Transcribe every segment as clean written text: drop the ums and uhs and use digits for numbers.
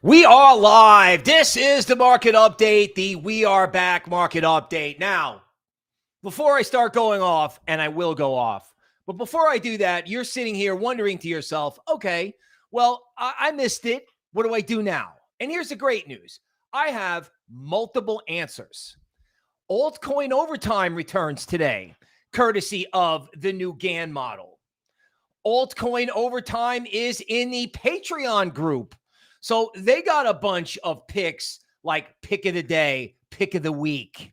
We are live. This is the market update, the We Are Back market update. Now, before I start going off, and I will go off, but before I do that, you're sitting here wondering to yourself, okay, well, I missed it. What do I do now? And here's the great news. I have multiple answers. Altcoin overtime returns today, courtesy of the new GAN model. Altcoin overtime is in the Patreon group. So they got a bunch of picks like pick of the day, pick of the week.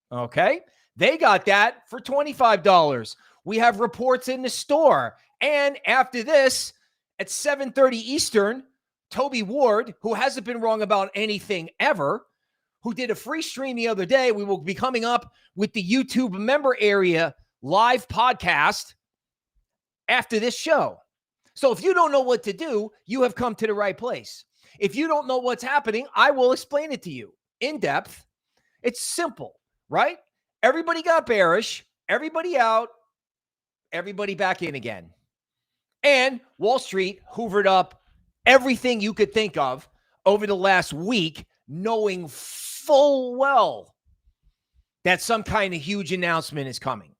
Okay. They got that for $25. We have reports in the store. And after this, at 7:30 Eastern, Toby Ward, who hasn't been wrong about anything ever, who did a free stream the other day, we will be coming up with the YouTube member area live podcast after this show. So if you don't know what to do, you have come to the right place. If you don't know what's happening, I will explain it to you in depth. It's simple, right? Everybody got bearish, everybody out, everybody back in again. And Wall Street hoovered up everything you could think of over the last week, knowing full well that some kind of huge announcement is coming.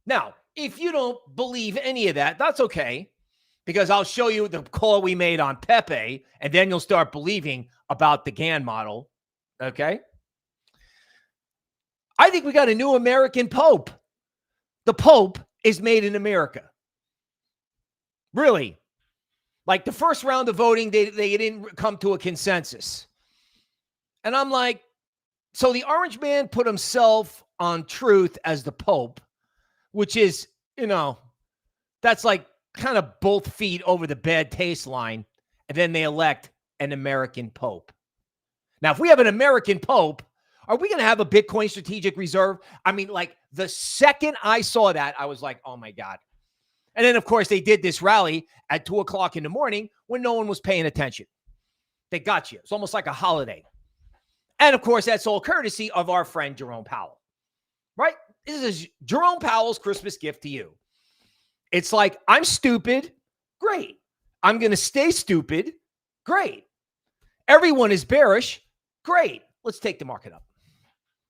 Now, if you don't believe any of that, that's okay, because I'll show you the call we made on Pepe, and then you'll start believing about the GAN model, okay? I think we got a new American Pope. The Pope is made in America. Really. Like the first round of voting, they didn't come to a consensus. And I'm like, so the orange man put himself on truth as the Pope, which is, that's like kind of both feet over the bad taste line, and then they elect an American Pope. Now, if we have an American Pope, are we going to have a Bitcoin strategic reserve? I mean, like the second I saw that, I was like, oh my God. And then, of course, they did this rally at 2 o'clock in the morning when no one was paying attention. They got you. It's almost like a holiday. And, of course, that's all courtesy of our friend Jerome Powell, right? This is Jerome Powell's Christmas gift to you. It's like, I'm stupid. Great. I'm going to stay stupid. Great. Everyone is bearish. Great. Let's take the market up.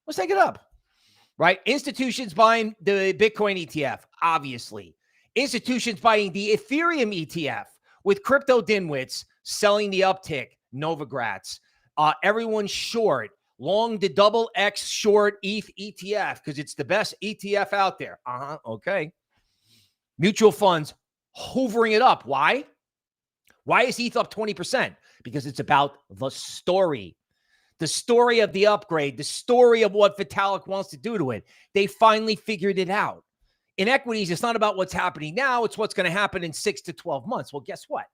Let's take it up, right? Institutions buying the Bitcoin ETF, obviously. Institutions buying the Ethereum ETF with crypto dimwits selling the uptick, Novagrats. Everyone's short. Long the double X short ETH ETF because it's the best ETF out there. Okay. Mutual funds hovering it up. Why? Why is ETH up 20%? Because it's about the story of the upgrade, the story of what Vitalik wants to do to it. They finally figured it out. In equities, it's not about what's happening now. It's what's going to happen in 6 to 12 months. Well, guess what?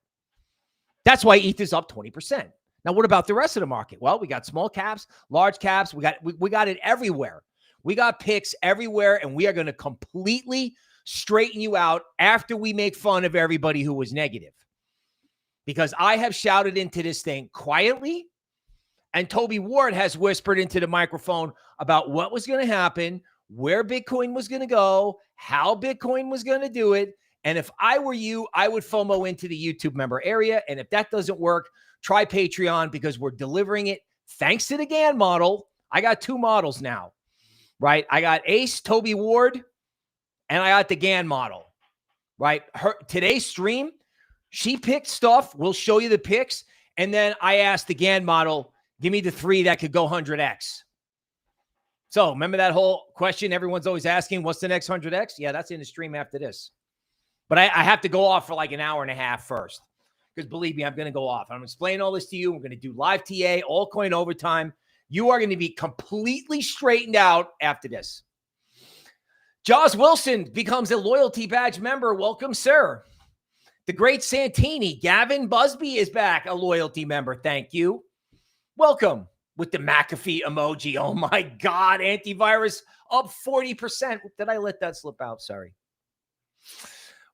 That's why ETH is up 20%. Now, what about the rest of the market? Well, we got small caps, large caps. We got it everywhere. We got picks everywhere, and we are going to completely straighten you out after we make fun of everybody who was negative. Because I have shouted into this thing quietly, and Toby Ward has whispered into the microphone about what was going to happen, where Bitcoin was going to go, how Bitcoin was going to do it. And if I were you, I would FOMO into the YouTube member area. And if that doesn't work, try Patreon, because we're delivering it thanks to the GAN model. I got 2 models now, right? I got Ace, Toby Ward, and I got the GAN model, right? Today's stream, she picked stuff. We'll show you the picks. And then I asked the GAN model, give me the 3 that could go 100x. So remember that whole question everyone's always asking, what's the next 100x? Yeah, that's in the stream after this. But I have to go off for like an hour and a half first. Because believe me, I'm going to go off. I'm explaining all this to you. We're going to do live TA, altcoin overtime. You are going to be completely straightened out after this. Jaws Wilson becomes a loyalty badge member. Welcome, sir. The great Santini, Gavin Busby is back, a loyalty member. Thank you. Welcome with the McAfee emoji. Oh my God, AIntivirus up 40%. Did I let that slip out? Sorry.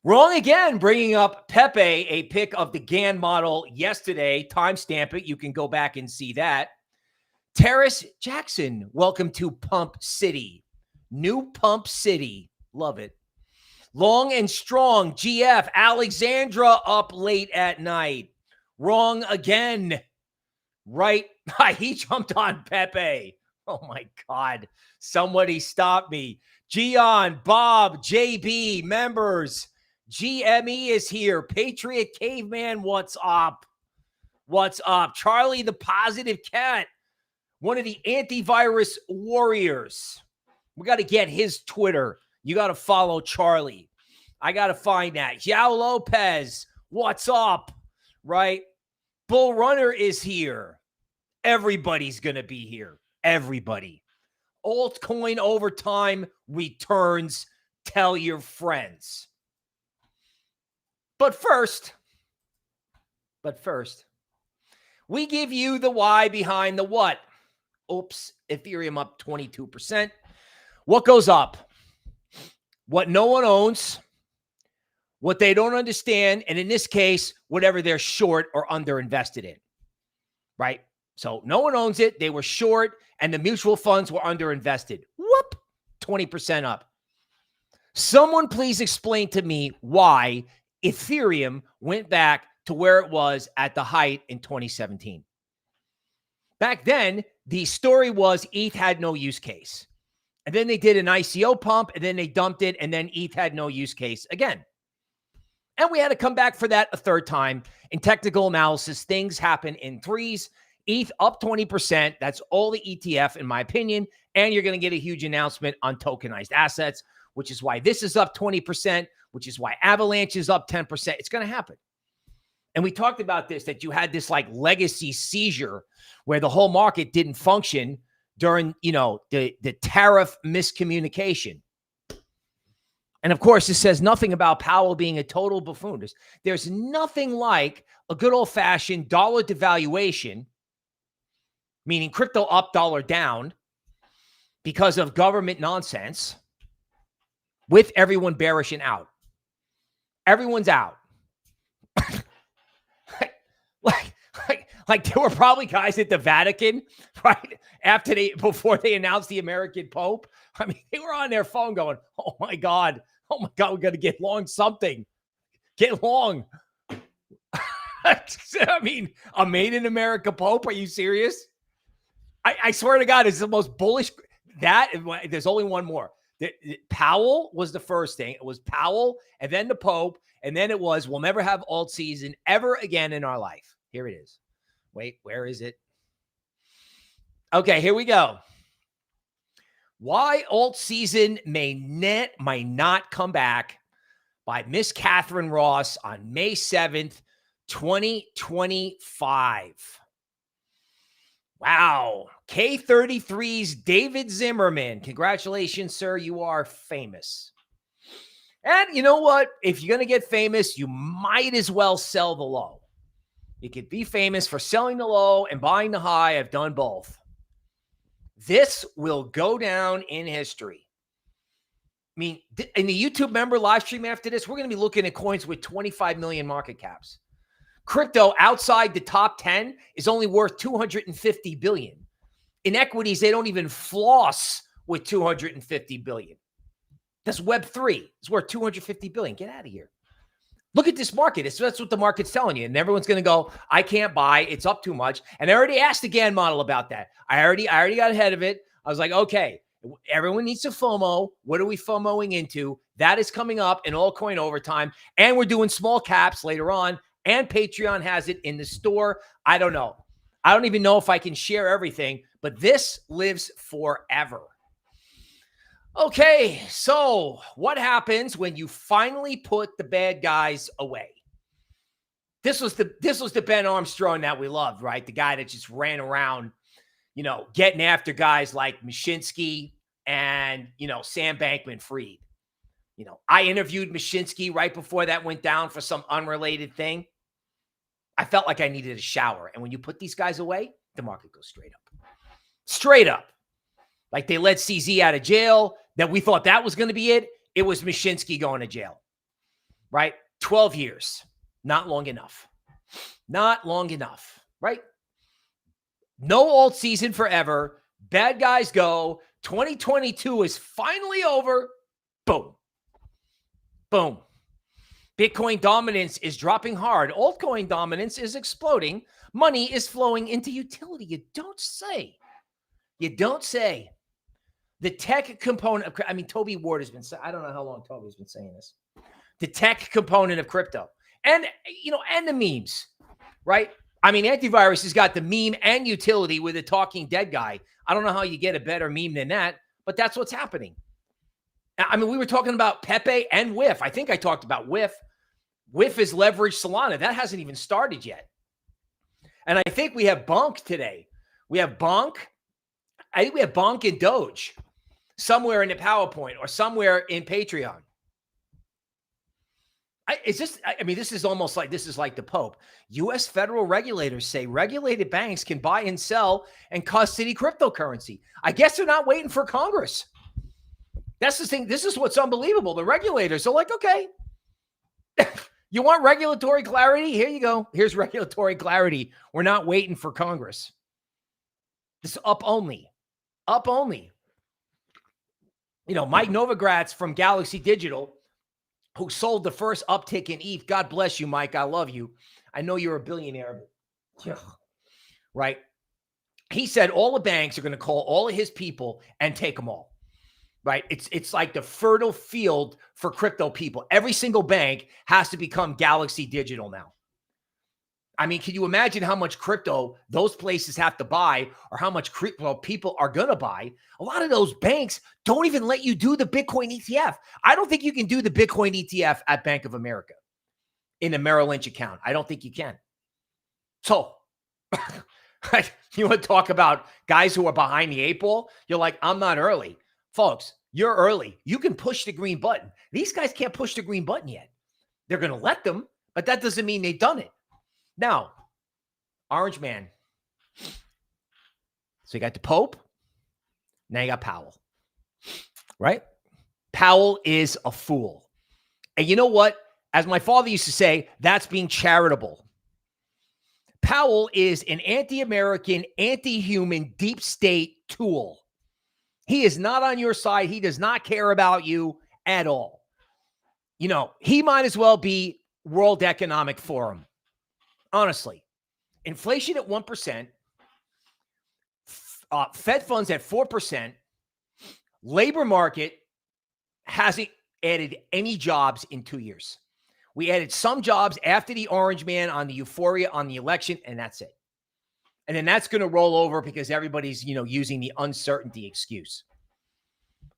Wrong again, bringing up Pepe, a pick of the GAN model yesterday. Timestamp it. You can go back and see that. Terrace Jackson, welcome to Pump City. New Pump City. Love it. Long and strong. GF. Alexandra up late at night. Wrong again. right? He jumped on Pepe. Oh my God. Somebody stop me. Gian, Bob, JB, members. GME is here. Patriot Caveman, what's up? What's up? Charlie the Positive Cat, one of the antivirus warriors. We got to get his Twitter. You got to follow Charlie. I got to find that. Yao Lopez, what's up? Right? Bull Runner is here. Everybody's going to be here. Everybody. Altcoin overtime returns. Tell your friends. But first, we give you the why behind the what. Oops, Ethereum up 22%. What goes up? What no one owns, what they don't understand, and in this case, whatever they're short or underinvested in, right? So no one owns it. They were short, and the mutual funds were underinvested. Whoop, 20% up. Someone please explain to me why Ethereum went back to where it was at the height in 2017. Back then, the story was ETH had no use case. And then they did an ICO pump, and then they dumped it, and then ETH had no use case again. And we had to come back for that a third time. In technical analysis, things happen in threes. ETH up 20%. That's all the ETF, in my opinion. And you're going to get a huge announcement on tokenized assets, which is why this is up 20%, which is why Avalanche is up 10%. It's going to happen. And we talked about this, that you had this like legacy seizure where the whole market didn't function during, the tariff miscommunication. And of course, this says nothing about Powell being a total buffoon. There's nothing like a good old-fashioned dollar devaluation, meaning crypto up, dollar down, because of government nonsense, with everyone bearish and out. Everyone's out. Like there were probably guys at the Vatican, right? Before they announced the American Pope. I mean, they were on their phone going, oh my God, we're going to get long something. Get long. I mean, a made in America Pope. Are you serious? I swear to God, it's the most bullish. There's only one more. Powell was the first thing. It was Powell and then the Pope. And then it was, we'll never have alt season ever again in our life. Here it is. Wait, where is it? Okay, here we go. Why alt season may not come back by Miss Catherine Ross on May 7th, 2025. Wow. K33's David Zimmerman. Congratulations, sir. You are famous. And you know what? If you're going to get famous, you might as well sell the low. You could be famous for selling the low and buying the high. I've done both. This will go down in history. I mean, in the YouTube member live stream after this, we're going to be looking at coins with 25 million market caps. Crypto outside the top 10 is only worth 250 billion. In equities, they don't even floss with 250 billion. That's Web3. It's worth 250 billion. Get out of here. Look at this market. That's what the market's telling you. And everyone's going to go, I can't buy. It's up too much. And I already asked the GAN model about that. I already got ahead of it. I was like, okay, everyone needs to FOMO. What are we FOMOing into? That is coming up in altcoin overtime. And we're doing small caps later on. And Patreon has it in the store. I don't know. I don't even know if I can share everything. But this lives forever. Okay, so what happens when you finally put the bad guys away? This was the Ben Armstrong that we loved, right? The guy that just ran around, getting after guys like Mashinsky and, Sam Bankman-Fried. I interviewed Mashinsky right before that went down for some unrelated thing. I felt like I needed a shower. And when you put these guys away, the market goes straight up. Straight up. Like they let CZ out of jail. That we thought that was going to be it. It was Mashinsky going to jail, right? 12 years. Not long enough. Not long enough, right? No alt season forever. Bad guys go. 2022 is finally over. Boom. Boom. Bitcoin dominance is dropping hard. Altcoin dominance is exploding. Money is flowing into utility. You don't say. You don't say. The tech component of, I mean, Toby Ward has been, I don't know how long Toby's been saying this. The tech component of crypto. And, and the memes, right? I mean, AIntivirus has got the meme and utility with a talking dead guy. I don't know how you get a better meme than that, but that's what's happening. I mean, we were talking about Pepe and WIF. I think I talked about WIF. WIF is leveraged Solana. That hasn't even started yet. And I think we have Bonk today. We have Bonk. I think we have Bonk and Doge somewhere in the PowerPoint or somewhere in Patreon. This is almost like, this is like the Pope. U.S. federal regulators say regulated banks can buy and sell and custody cryptocurrency. I guess they're not waiting for Congress. That's the thing. This is what's unbelievable. The regulators are like, okay, you want regulatory clarity? Here you go. Here's regulatory clarity. We're not waiting for Congress. This is up only. Up only. Mike Novogratz from Galaxy Digital, who sold the first uptick in ETH. God bless you, Mike. I love you. I know you're a billionaire. Right? He said all the banks are going to call all of his people and take them all. Right? It's like the fertile field for crypto people. Every single bank has to become Galaxy Digital now. I mean, can you imagine how much crypto those places have to buy, or how much crypto people are going to buy? A lot of those banks don't even let you do the Bitcoin ETF. I don't think you can do the Bitcoin ETF at Bank of America in a Merrill Lynch account. I don't think you can. So you want to talk about guys who are behind the eight ball? You're like, I'm not early. Folks, you're early. You can push the green button. These guys can't push the green button yet. They're going to let them, but that doesn't mean they've done it. Now, Orange Man. So you got the Pope. Now you got Powell. Right? Powell is a fool. And you know what? As my father used to say, that's being charitable. Powell is an anti-American, anti-human, deep state tool. He is not on your side. He does not care about you at all. He might as well be World Economic Forum. Honestly, inflation at 1%, Fed funds at 4%, labor market hasn't added any jobs in 2 years. We added some jobs after the Orange Man on the euphoria on the election, and that's it. And then that's going to roll over because everybody's, using the uncertainty excuse.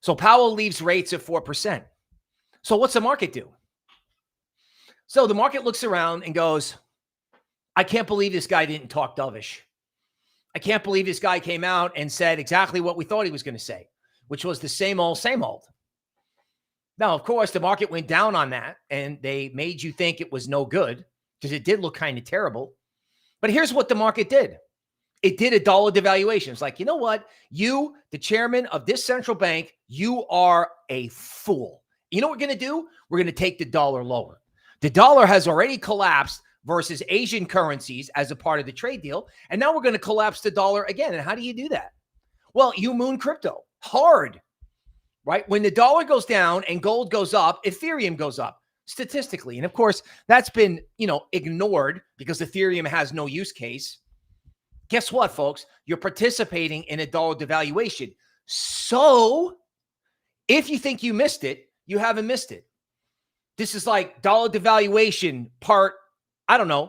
So Powell leaves rates at 4%. So what's the market do? So the market looks around and goes, I can't believe this guy didn't talk dovish. I can't believe this guy came out and said exactly what we thought he was going to say, which was the same old, same old. Now, of course, the market went down on that, and they made you think it was no good because it did look kind of terrible. But here's what the market did. It did a dollar devaluation. It's like, you know what? You, the chairman of this central bank, you are a fool. You know what we're going to do? We're going to take the dollar lower. The dollar has already collapsed versus Asian currencies as a part of the trade deal. And now we're going to collapse the dollar again. And how do you do that? Well, you moon crypto hard, right? When the dollar goes down and gold goes up, Ethereum goes up statistically. And of course, that's been, ignored because Ethereum has no use case. Guess what, folks? You're participating in a dollar devaluation. So if you think you missed it, you haven't missed it. This is like dollar devaluation part,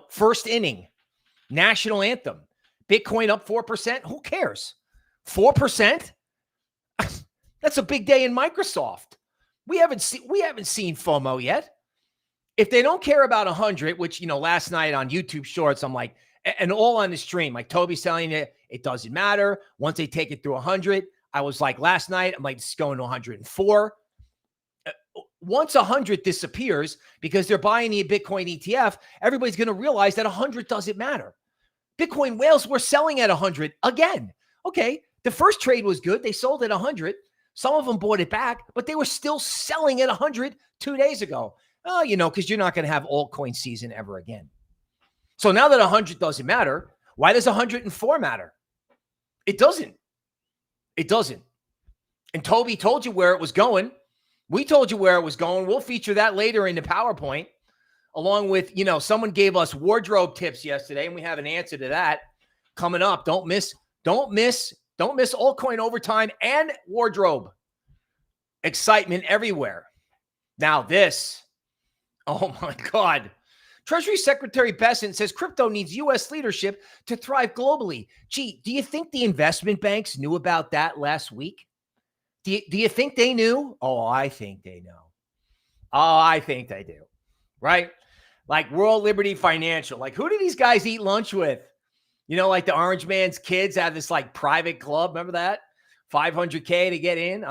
first inning, national anthem, Bitcoin up 4%. Who cares? 4%? That's a big day in Microsoft. We haven't seen FOMO yet. If they don't care about 100, which, last night on YouTube Shorts, I'm like, and all on the stream, like Toby's telling you, it doesn't matter. Once they take it through 100, I was like, last night, I'm like, it's going to 104. Once 100 disappears because they're buying the Bitcoin ETF, everybody's going to realize that 100 doesn't matter. Bitcoin whales were selling at 100 again. Okay, the first trade was good. They sold at 100. Some of them bought it back, but they were still selling at 100 2 days ago. Oh, because you're not going to have altcoin season ever again. So now that 100 doesn't matter, why does 104 matter? It doesn't. It doesn't. And Toby told you where it was going. We told you where it was going. We'll feature that later in the PowerPoint. along with, someone gave us wardrobe tips yesterday, and we have an answer to that coming up. Don't miss altcoin overtime and wardrobe. Excitement everywhere. Now this, oh my God. Treasury Secretary Bessent says crypto needs U.S. leadership to thrive globally. Gee, do you think the investment banks knew about that last week? Do you think they knew? Oh, I think they know. Oh, I think they do. Right? Like World Liberty Financial. Like, who do these guys eat lunch with? Like the Orange Man's kids have this like private club. Remember that? $500K to get in.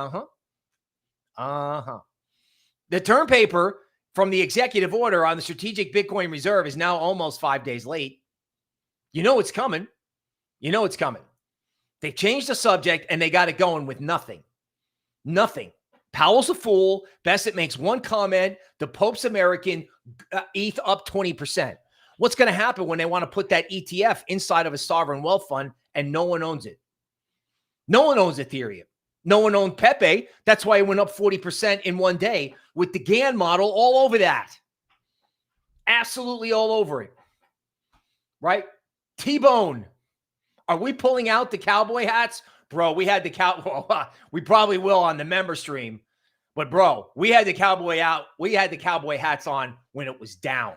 The term paper from the executive order on the strategic Bitcoin reserve is now almost 5 days late. It's coming. It's coming. They changed the subject and they got it going with nothing. Nothing. Powell's a fool. Bessent makes one comment. The Pope's American, ETH up 20%. What's going to happen when they want to put that ETF inside of a sovereign wealth fund and no one owns it? No one owns Ethereum. No one owned Pepe. That's why it went up 40% in one day with the GAN model all over that. Absolutely all over it. Right? T-Bone. Are we pulling out the cowboy hats? Bro, we had the we probably will on the member stream. But bro, we had the cowboy hats on when it was down.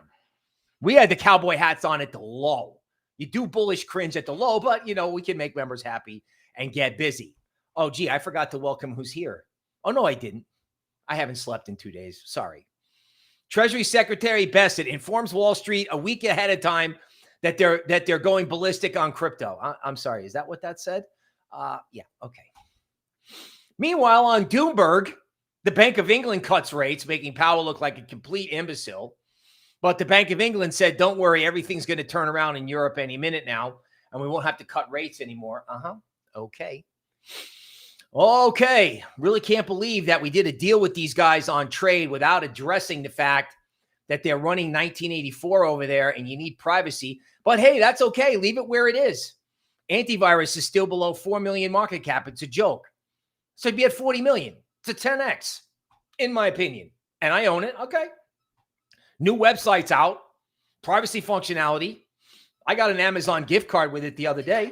We had the cowboy hats on at the low. You do bullish cringe at the low, but we can make members happy and get busy. Oh, gee, I forgot to welcome who's here. Oh, no, I didn't. I haven't slept in 2 days. Sorry. Treasury Secretary Bessent informs Wall Street a week ahead of time that they're going ballistic on crypto. I'm sorry. Is that what that said? Yeah. Okay. Meanwhile, on Doomberg, the Bank of England cuts rates, making Powell look like a complete imbecile. But the Bank of England said, don't worry, everything's going to turn around in Europe any minute now, and we won't have to cut rates anymore. Okay. Okay. Really can't believe that we did a deal with these guys on trade without addressing the fact that they're running 1984 over there and you need privacy. But hey, that's okay. Leave it where it is. Antivirus is still below 4 million market cap. It's a joke. So it'd be at 40 million. It's a 10x, in my opinion. And I own it. Okay. New website's out. Privacy functionality. I got an Amazon gift card with it the other day.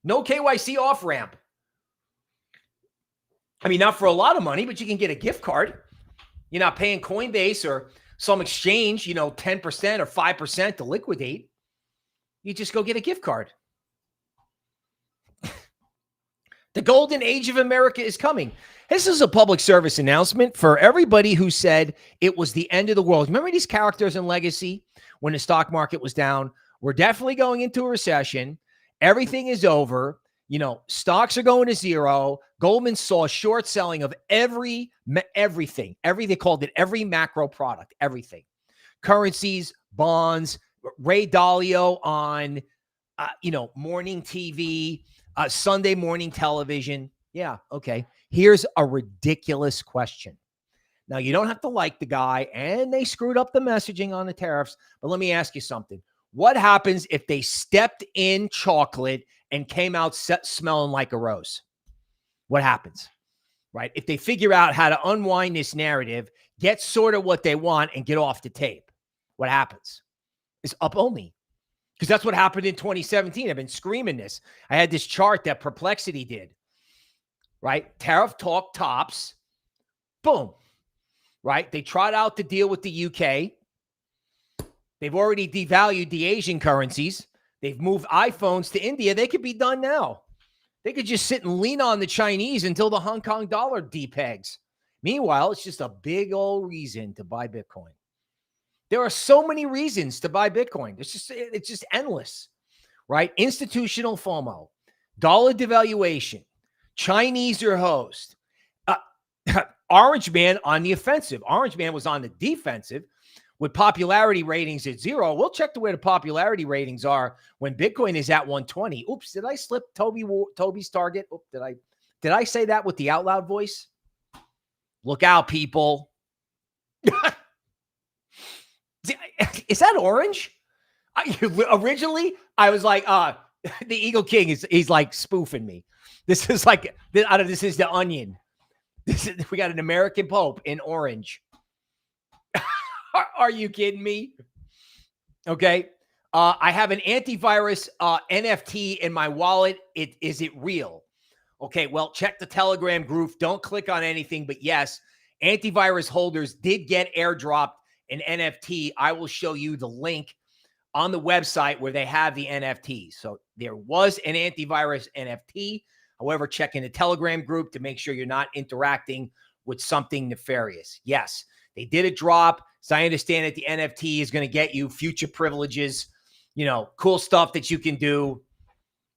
No KYC off-ramp. I mean, not for a lot of money, but you can get a gift card. You're not paying Coinbase or some exchange, 10% or 5% to liquidate. You just go get a gift card. The golden age of America is coming. This is a public service announcement for everybody who said it was the end of the world. Remember these characters in Legacy when the stock market was down? We're definitely going into a recession. Everything is over. Stocks are going to zero. Goldman saw short selling of everything. They called it every macro product, everything. Currencies, bonds, Ray Dalio on, morning TV, Sunday morning television. Yeah, okay. Here's a ridiculous question. Now, you don't have to like the guy, and they screwed up the messaging on the tariffs, but let me ask you something. What happens if they stepped in chocolate and came out smelling like a rose? What happens, right? If they figure out how to unwind this narrative, get sort of what they want, and get off the tape, what happens? It's up only. Because that's what happened in 2017. I've been screaming this. I had this chart that Perplexity did, right? Tariff talk tops. Boom. Right? They trot out the deal with the UK. They've already devalued the Asian currencies. They've moved iPhones to India. They could be done now. They could just sit and lean on the Chinese until the Hong Kong dollar depegs. Meanwhile, it's just a big old reason to buy Bitcoin. There are so many reasons to buy Bitcoin. It's just endless, right? Institutional FOMO, dollar devaluation, Chinese are host, Orange Man on the offensive. Orange Man was on the defensive with popularity ratings at 0. We'll check to where the popularity ratings are when Bitcoin is at 120. Oops, did I slip Toby's target? Oops, did I say that with the out loud voice? Look out, people. Is that orange? Originally, I was like, the Eagle King he's like spoofing me. This is like, this is the Onion. We got an American Pope in orange. Are you kidding me? Okay. I have an antivirus NFT in my wallet. Is it real? Okay, well, check the Telegram group. Don't click on anything, but yes, antivirus holders did get airdropped an NFT. I will show you the link on the website where they have the NFT. So there was an antivirus NFT. However, check in the Telegram group to make sure you're not interacting with something nefarious. Yes, they did a drop. So I understand that the NFT is going to get you future privileges, cool stuff that you can do.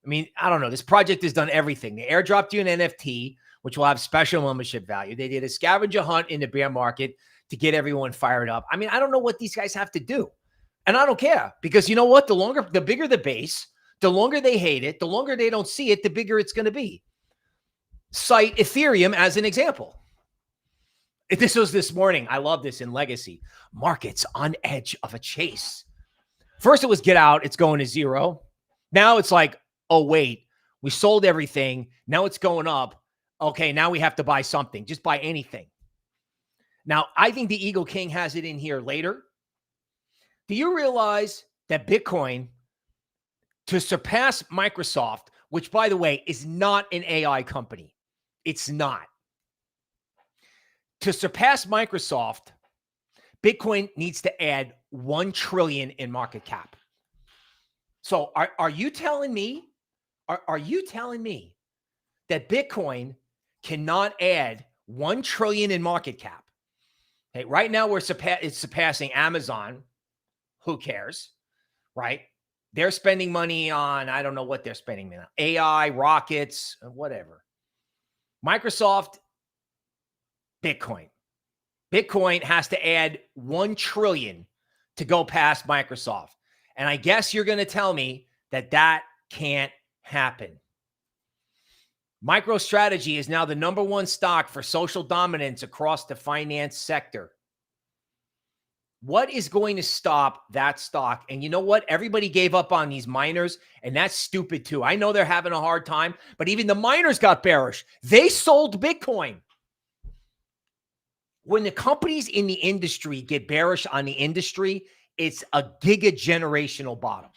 I mean, I don't know. This project has done everything. They airdropped you an NFT, which will have special membership value. They did a scavenger hunt in the bear market to get everyone fired up. I mean, I don't know what these guys have to do. And I don't care, because you know what? The bigger the base, the longer they hate it, the longer they don't see it, the bigger it's going to be. Cite Ethereum as an example. This was this morning. I love this in Legacy. Markets on edge of a chase. First it was get out. It's going to zero. Now it's like, oh, wait, we sold everything. Now it's going up. Okay, now we have to buy something. Just buy anything. Now, I think the Eagle King has it in here later. Do you realize that Bitcoin, to surpass Microsoft, which, by the way, is not an AI company, it's not. To surpass Microsoft, Bitcoin needs to add 1 trillion in market cap. So are you telling me, are you telling me that Bitcoin cannot add 1 trillion in market cap? Okay, right now it's surpassing Amazon. Who cares, right? They're spending money on, I don't know what they're spending on, AI, rockets, whatever. Microsoft, Bitcoin. Bitcoin has to add 1 trillion to go past Microsoft. And I guess you're going to tell me that that can't happen. MicroStrategy is now the #1 stock for social dominance across the finance sector. What is going to stop that stock? And you know what? Everybody gave up on these miners, and that's stupid too. I know they're having a hard time, but even the miners got bearish. They sold Bitcoin. When the companies in the industry get bearish on the industry, it's a giga-generational bottom.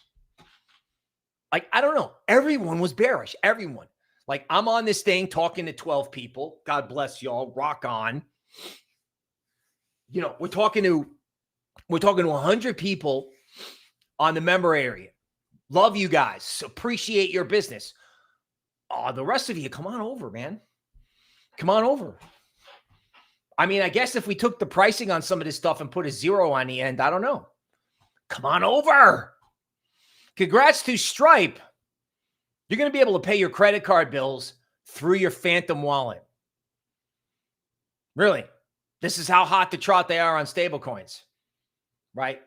Like, I don't know. Everyone was bearish. Everyone. Like, I'm on this thing talking to 12 people. God bless y'all. Rock on. We're talking to 100 people on the member area. Love you guys. Appreciate your business. The rest of you, come on over, man. Come on over. I mean, I guess if we took the pricing on some of this stuff and put a 0 on the end, I don't know. Come on over. Congrats to Stripe. You're going to be able to pay your credit card bills through your Phantom wallet. Really. This is how hot the trot they are on stablecoins. Right?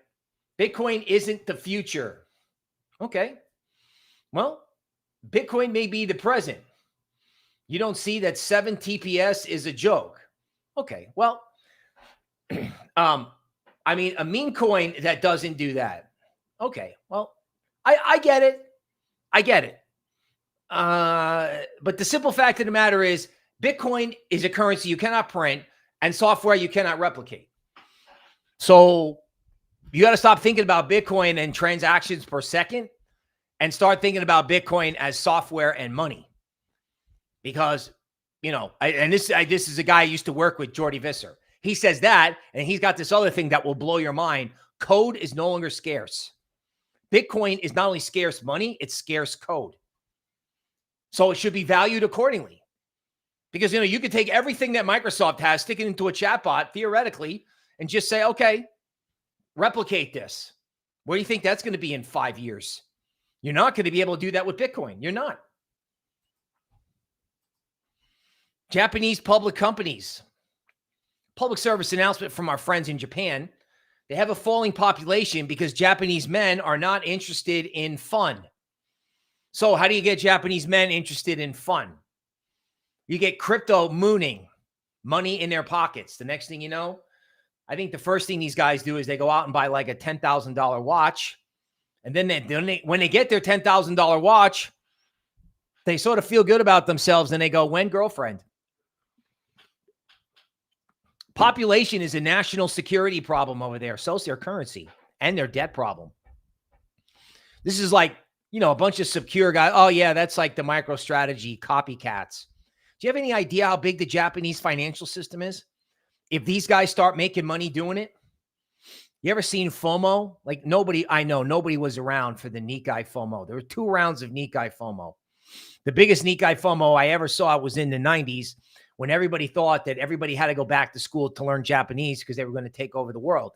Bitcoin isn't the future. Okay. Well, Bitcoin may be the present. You don't see that 7 TPS is a joke. Okay. Well, I mean, a meme coin that doesn't do that. Okay. Well, I get it. I get it. But the simple fact of the matter is Bitcoin is a currency you cannot print and software you cannot replicate. So you got to stop thinking about Bitcoin and transactions per second and start thinking about Bitcoin as software and money. Because, this is a guy I used to work with, Jordy Visser. He says that, and he's got this other thing that will blow your mind. Code is no longer scarce. Bitcoin is not only scarce money, it's scarce code. So it should be valued accordingly. Because, you could take everything that Microsoft has, stick it into a chatbot, theoretically, and just say, okay, replicate this. Where do you think that's going to be in 5 years? You're not going to be able to do that with Bitcoin. You're not. Japanese public companies. Public service announcement from our friends in Japan. They have a falling population because Japanese men are not interested in fun. So how do you get Japanese men interested in fun? You get crypto mooning, money in their pockets. The next thing you know, I think the first thing these guys do is they go out and buy like a $10,000 watch. And then when they get their $10,000 watch, they sort of feel good about themselves and they go, when, girlfriend? Population is a national security problem over there. So is their currency and their debt problem. This is like, a bunch of secure guys. Oh, yeah, that's like the MicroStrategy copycats. Do you have any idea how big the Japanese financial system is? If these guys start making money doing it? You ever seen FOMO? Like nobody was around for the Nikkei FOMO. There were 2 rounds of Nikkei FOMO. The biggest Nikkei FOMO I ever saw was in the 90s when everybody thought that everybody had to go back to school to learn Japanese because they were going to take over the world.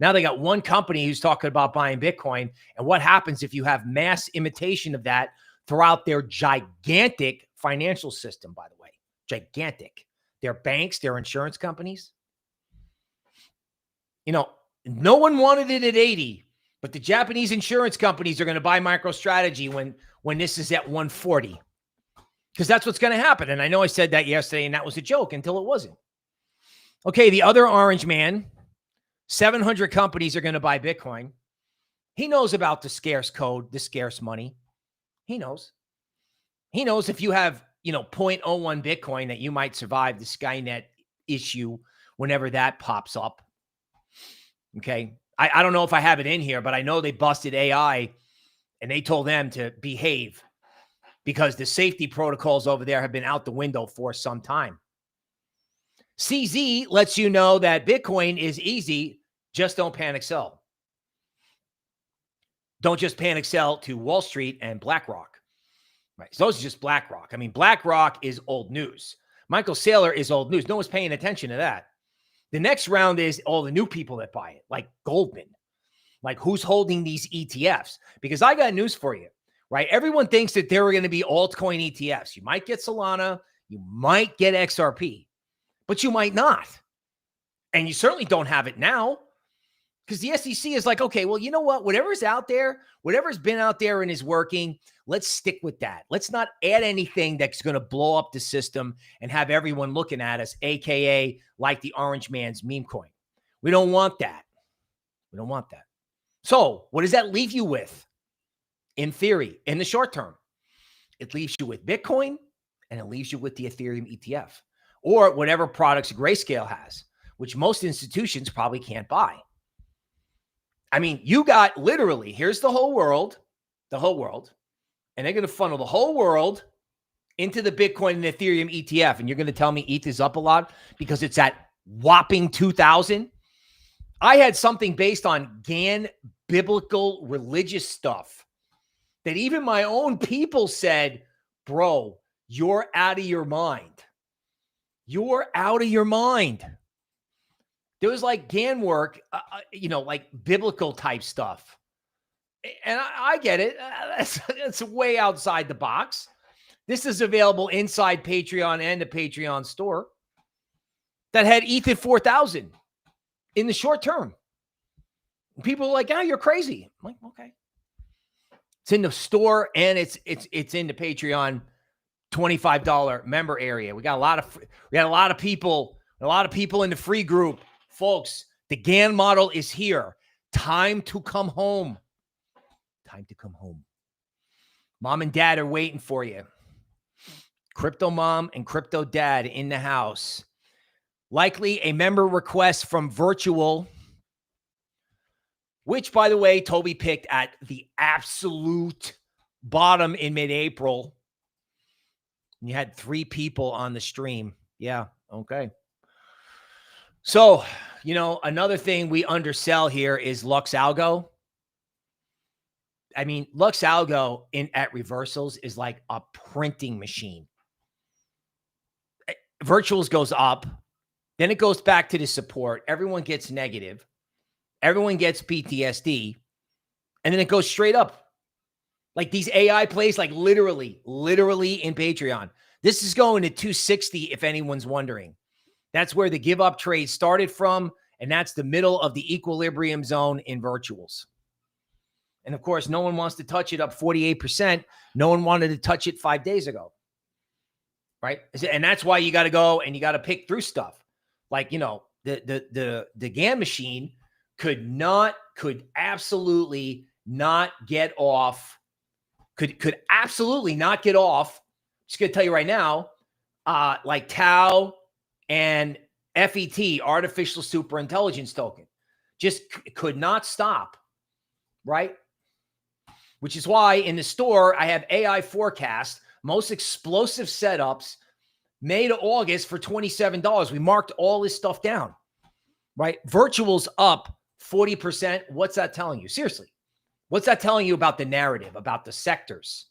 Now they got one company who's talking about buying Bitcoin. And what happens if you have mass imitation of that throughout their gigantic financial system, by the way? Gigantic. Their banks, their insurance companies. No one wanted it at 80, but the Japanese insurance companies are going to buy MicroStrategy when this is at 140. Because that's what's going to happen. And I know I said that yesterday, and that was a joke until it wasn't. Okay, the other orange man, 700 companies are going to buy Bitcoin. He knows about the scarce code, the scarce money. He knows. He knows if you have, 0.01 Bitcoin that you might survive the Skynet issue whenever that pops up. Okay. I don't know if I have it in here, but I know they busted AI and they told them to behave because the safety protocols over there have been out the window for some time. CZ lets you know that Bitcoin is easy. Just don't panic sell. Don't just panic sell to Wall Street and BlackRock. Right. So those are just BlackRock. I mean, BlackRock is old news. Michael Saylor is old news. No one's paying attention to that. The next round is all the new people that buy it, like Goldman. Like who's holding these ETFs? Because I got news for you, right? Everyone thinks that there are going to be altcoin ETFs. You might get Solana, you might get XRP, but you might not. And you certainly don't have it now because the SEC is like, okay, well, you know what? Whatever's out there, whatever's been out there and is working, let's stick with that. Let's not add anything that's going to blow up the system and have everyone looking at us, AKA like the orange man's meme coin. We don't want that. We don't want that. So what does that leave you with? In theory, in the short term, it leaves you with Bitcoin and it leaves you with the Ethereum ETF or whatever products Grayscale has, which most institutions probably can't buy. I mean, you got literally, here's the whole world, and they're going to funnel the whole world into the Bitcoin and Ethereum ETF. And you're going to tell me ETH is up a lot because it's at whopping 2,000. I had something based on GAN biblical religious stuff that even my own people said, bro, you're out of your mind. You're out of your mind. There was like GAN work, like biblical type stuff. And I get it. That's way outside the box. This is available inside Patreon and the Patreon store that had ETH at 4,000 in the short term. People are like, "Oh, you're crazy." I'm like, okay. It's in the store and it's in the Patreon $25 member area. We got a lot of people in the free group. Folks, the GAN model is here. Time to come home. Time to come home. Mom and dad are waiting for you. Crypto mom and crypto dad in the house. Likely a member request from Virtual, which, by the way, Toby picked at the absolute bottom in mid-April. You had 3 people on the stream. Yeah, okay. So, another thing we undersell here is LuxAlgo. I mean, LuxAlgo at reversals is like a printing machine. Virtuals goes up, then it goes back to the support. Everyone gets negative. Everyone gets PTSD. And then it goes straight up. Like these AI plays, like literally in Patreon. This is going to 260 if anyone's wondering. That's where the give up trade started from. And that's the middle of the equilibrium zone in virtuals. And of course, no one wants to touch it up 48%. No one wanted to touch it 5 days ago. Right. And that's why you got to go and you got to pick through stuff. Like, the GAN machine could absolutely not get off. Could absolutely not get off. Just going to tell you right now, like Tau and FET, artificial super intelligence token, just could not stop, right? Which is why in the store, I have AI forecast, most explosive setups, May to August for $27. We marked all this stuff down, right? Virtual's up 40%. What's that telling you? Seriously, what's that telling you about the narrative, about the sectors?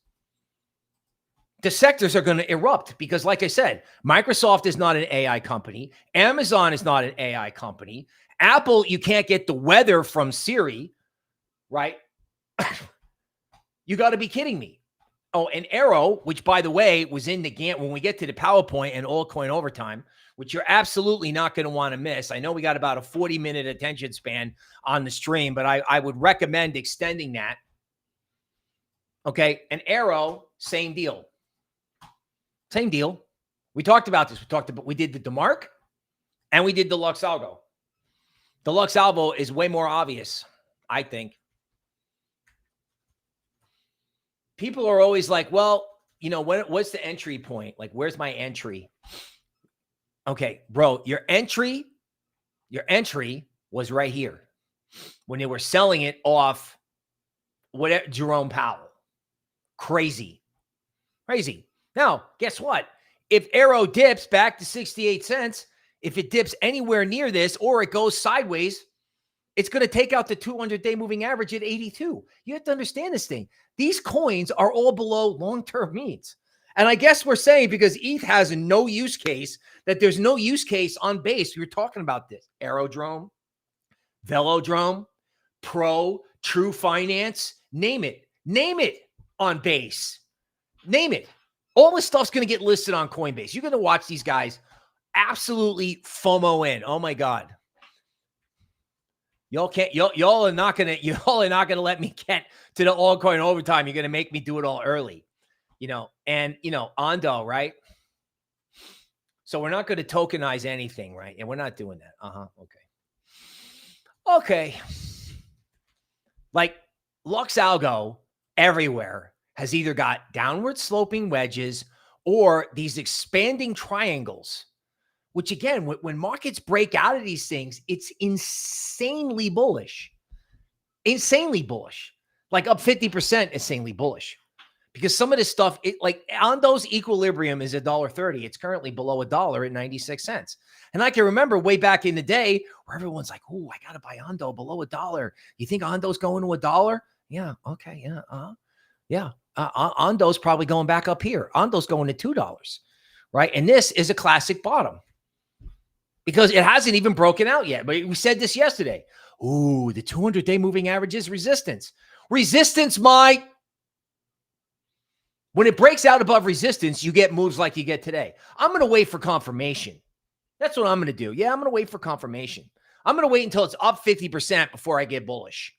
The sectors are going to erupt because, like I said, Microsoft is not an AI company. Amazon is not an AI company. Apple, you can't get the weather from Siri, right? You got to be kidding me. Oh, and Arrow, which, by the way, was in the game when we get to the PowerPoint and Altcoin overtime, which you're absolutely not going to want to miss. I know we got about a 40-minute attention span on the stream, but I would recommend extending that. Okay, and Arrow, same deal. Same deal. We talked about this. We did the DeMark and we did the LuxAlgo. The LuxAlgo is way more obvious, I think. People are always like, well, you know, what's the entry point? Like, where's my entry? Okay, bro, your entry was right here when they were selling it off Jerome Powell. Crazy. Now, guess what? If Arrow dips back to 68 cents, if it dips anywhere near this or it goes sideways, it's going to take out the 200-day moving average at 82. You have to understand this thing. These coins are all below long-term means. And I guess we're saying because ETH has no use case, that there's no use case on base. We were talking about this. Aerodrome, Velodrome, Pro, True Finance, name it. Name it on base. Name it. All this stuff's going to get listed on Coinbase. You're going to watch these guys absolutely FOMO in. Oh my God. Y'all are not going to let me get to the altcoin overtime. You're going to make me do it all early, you know, and you know, Ondo, right? So we're not going to tokenize anything, right? And we're not doing that. Okay. Like LuxAlgo everywhere has either got downward sloping wedges or these expanding triangles, which again, when markets break out of these things, it's insanely bullish. Like up 50%, insanely bullish. Because some of this stuff, like Ondo's equilibrium is $1.30. It's currently below $1 at 96 cents. And I can remember way back in the day where everyone's like, oh, I got to buy Ondo below $1. You think Ondo's going to $1? Yeah. Okay. Yeah. Yeah. Ondo's probably going back up here. Ondo's going to $2, right? And this is a classic bottom because it hasn't even broken out yet. But we said this yesterday. Ooh, the 200-day moving average is resistance. Resistance, Mike. When it breaks out above resistance, you get moves like you get today. I'm going to wait for confirmation. That's what I'm going to do. Yeah, I'm going to wait for confirmation. I'm going to wait until it's up 50% before I get bullish.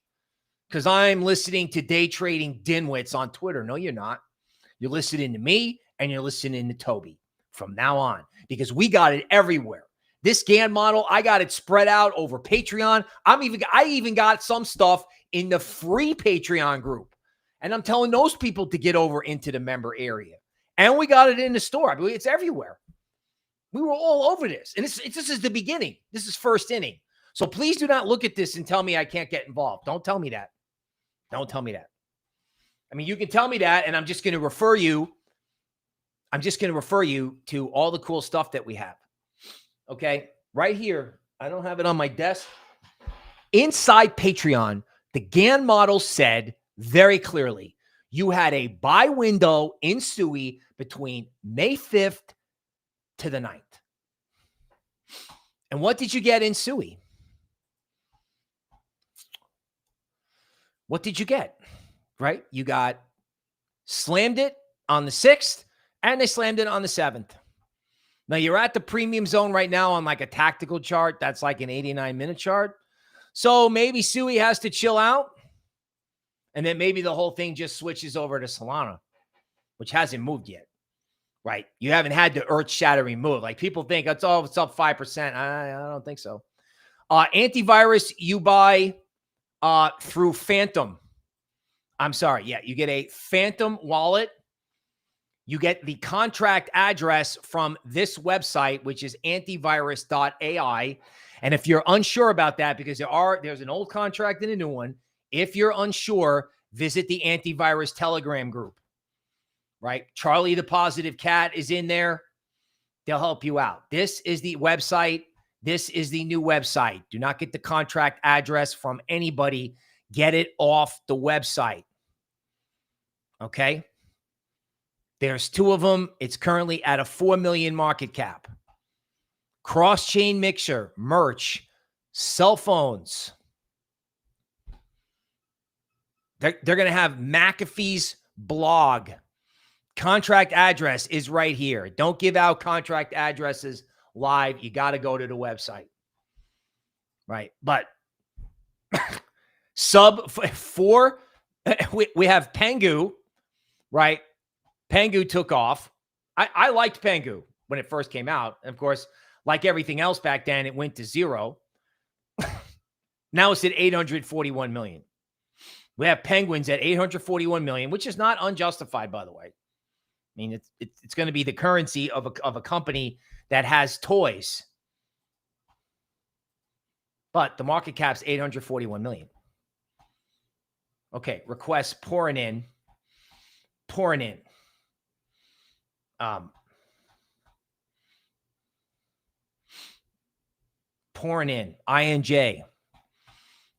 Because I'm listening to day trading dimwits on Twitter. No, you're not. You're listening to me and you're listening to Toby from now on. Because we got it everywhere. This GAN model, I got it spread out over Patreon. I even got some stuff in the free Patreon group. And I'm telling those people to get over into the member area. And we got it in the store. I mean, it's everywhere. We were all over this. And this is the beginning. This is first inning. So please do not look at this and tell me I can't get involved. Don't tell me that. Don't tell me that. I mean, you can tell me that, and I'm just going to refer you. I'm just going to refer you to all the cool stuff that we have. Okay? Right here. I don't have it on my desk. Inside Patreon, the GAN model said very clearly, you had a buy window in SUI between May 5th to the 9th. And what did you get in SUI? What did you get? Right? You got slammed it on the 6th and they slammed it on the 7th. Now you're at the premium zone right now on like a tactical chart. That's like an 89-minute chart. So maybe SUI has to chill out. And then maybe the whole thing just switches over to Solana, which hasn't moved yet. Right? You haven't had the earth-shattering move. Like people think it's up 5%. I don't think so. Antivirus you buy through Phantom. I'm sorry. Yeah, you get a Phantom wallet. You get the contract address from this website, which is antivirus.ai. And if you're unsure about that, because there's an old contract and a new one, if you're unsure, visit the antivirus Telegram group, right? Charlie the Positive Cat is in there. They'll help you out. This is the website. This is the new website. Do not get the contract address from anybody. Get it off the website. Okay? There's 2 of them. It's currently at a 4 million market cap. Cross-chain mixer, merch, cell phones. They're going to have McAfee's blog. Contract address is right here. Don't give out contract addresses live. You got to go to the website. Right. But sub 4, we have Pengu, right? Pengu took off. I liked Pengu when it first came out. And of course, like everything else back then, it went to 0. Now it's at 841 million. We have Penguins at 841 million, which is not unjustified, by the way. I mean, it's going to be the currency of a company that has toys. But the market cap's 841 million. Okay, requests pouring in. Pouring in. INJ.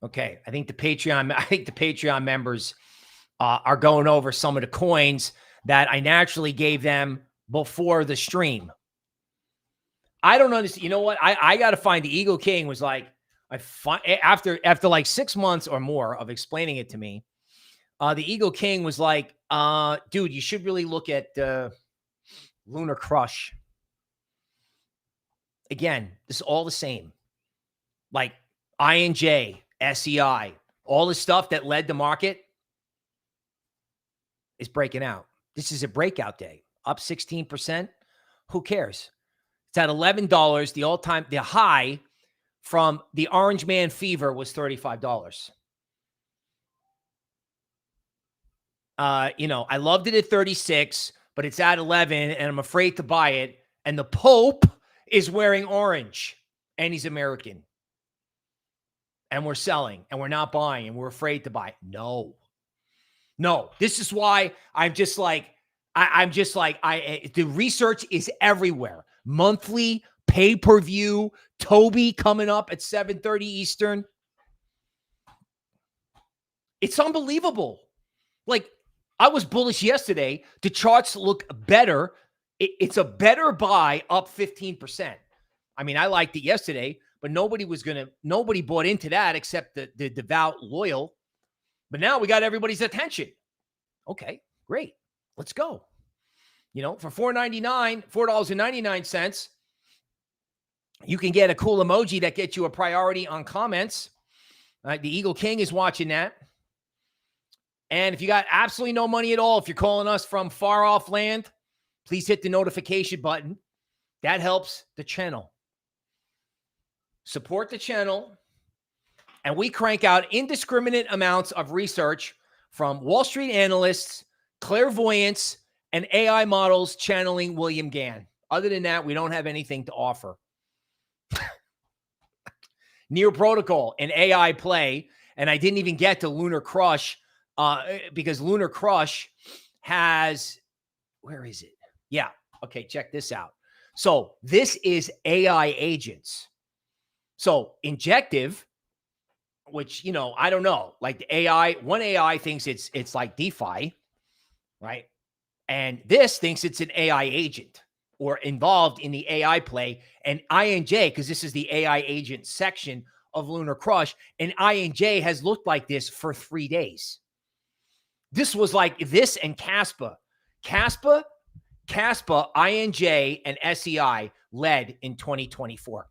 Okay, I think the Patreon members are going over some of the coins that I naturally gave them before the stream. I don't understand. You know what? I got to find the Eagle King was like, after like 6 months or more of explaining it to me, the Eagle King was like, dude, you should really look at LunarCrush. Again, this is all the same. Like INJ, SEI, all the stuff that led the market is breaking out. This is a breakout day, up 16%. Who cares? It's at $11. The high from the Orange Man Fever was $35. I loved it at 36, but it's at 11 and I'm afraid to buy it. And the Pope is wearing orange and he's American. And we're selling and we're not buying and we're afraid to buy. No, this is why I'm just like, the research is everywhere. Monthly, pay-per-view, Toby coming up at 7:30 Eastern. It's unbelievable. Like, I was bullish yesterday. The charts look better. It's a better buy, up 15%. I mean, I liked it yesterday, but nobody bought into that except the devout loyal. But now we got everybody's attention. Okay, great. Let's go. For $4.99, you can get a cool emoji that gets you a priority on comments. The Eagle King is watching that. And if you got absolutely no money at all, if you're calling us from far off land, please hit the notification button. That helps the channel. Support the channel. And we crank out indiscriminate amounts of research from Wall Street analysts, clairvoyants, and AI models channeling William Gann. Other than that, we don't have anything to offer. Near Protocol, an AI play. And I didn't even get to LunarCrush because LunarCrush has, where is it? Yeah. Okay, check this out. So this is AI agents. So Injective, which, I don't know, like the AI, one AI thinks it's like DeFi, right? And this thinks it's an AI agent or involved in the AI play. And INJ, because this is the AI agent section of LunarCrush, and INJ has looked like this for 3 days. This was like this and Caspa, INJ, and SEI led in 2024.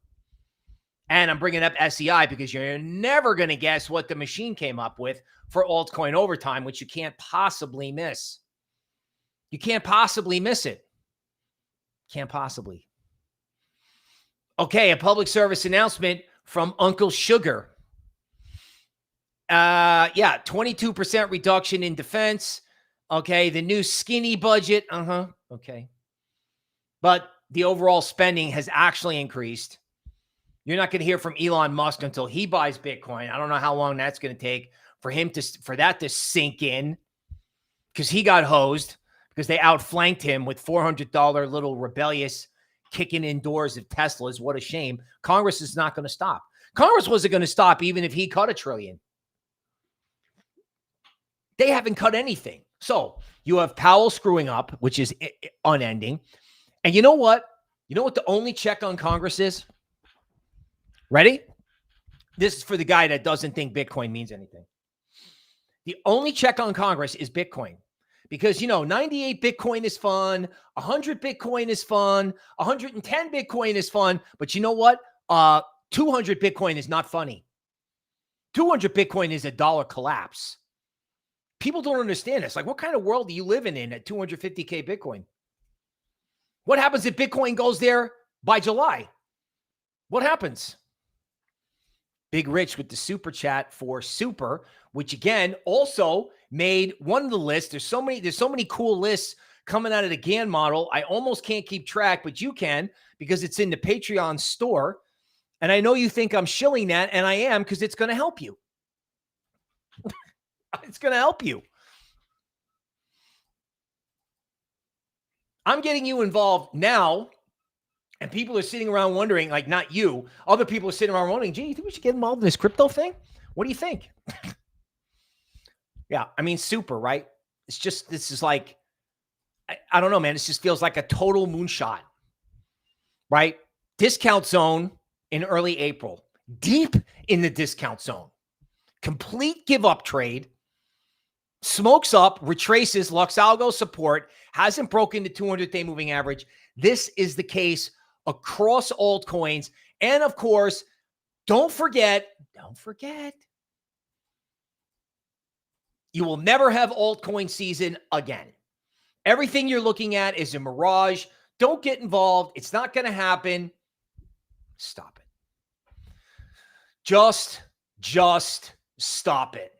And I'm bringing up SEI because you're never going to guess what the machine came up with for altcoin overtime, which you can't possibly miss. You can't possibly miss it. Can't possibly. Okay, a public service announcement from Uncle Sugar. 22% reduction in defense. Okay, the new skinny budget. Okay. But the overall spending has actually increased. You're not going to hear from Elon Musk until he buys Bitcoin. I don't know how long that's going to take for that to sink in, because he got hosed because they outflanked him with $400 little rebellious kicking indoors of Teslas. What a shame. Congress is not going to stop. Congress wasn't going to stop even if he cut $1 trillion. They haven't cut anything. So you have Powell screwing up, which is unending. And you know what? You know what the only check on Congress is? Ready? This is for the guy that doesn't think Bitcoin means anything. The only check on Congress is Bitcoin. Because, 98 Bitcoin is fun. 100 Bitcoin is fun. 110 Bitcoin is fun. But you know what? 200 Bitcoin is not funny. 200 Bitcoin is a dollar collapse. People don't understand this. Like, what kind of world are you living in at 250K Bitcoin? What happens if Bitcoin goes there by July? What happens? Big Rich with the super chat for Super, which again also made one of the lists. There's so many cool lists coming out of the GAN model. I almost can't keep track, but you can, because it's in the Patreon store. And I know you think I'm shilling that, and I am, because it's going to help you. It's going to help you. I'm getting you involved now, and people are sitting around wondering, like, not you, other people are sitting around wondering, gee, you think we should get involved in this crypto thing? What do you think? Yeah, I mean, super, right? It's just, this is like, I don't know, man. This just feels like a total moonshot, right? Discount zone in early April, deep in the discount zone, complete give up trade, smokes up, retraces LuxAlgo support, hasn't broken the 200-day moving average. This is the case across altcoins. And of course, don't forget, you will never have altcoin season again. Everything you're looking at is a mirage. Don't get involved. It's not going to happen. Stop it. Just stop it.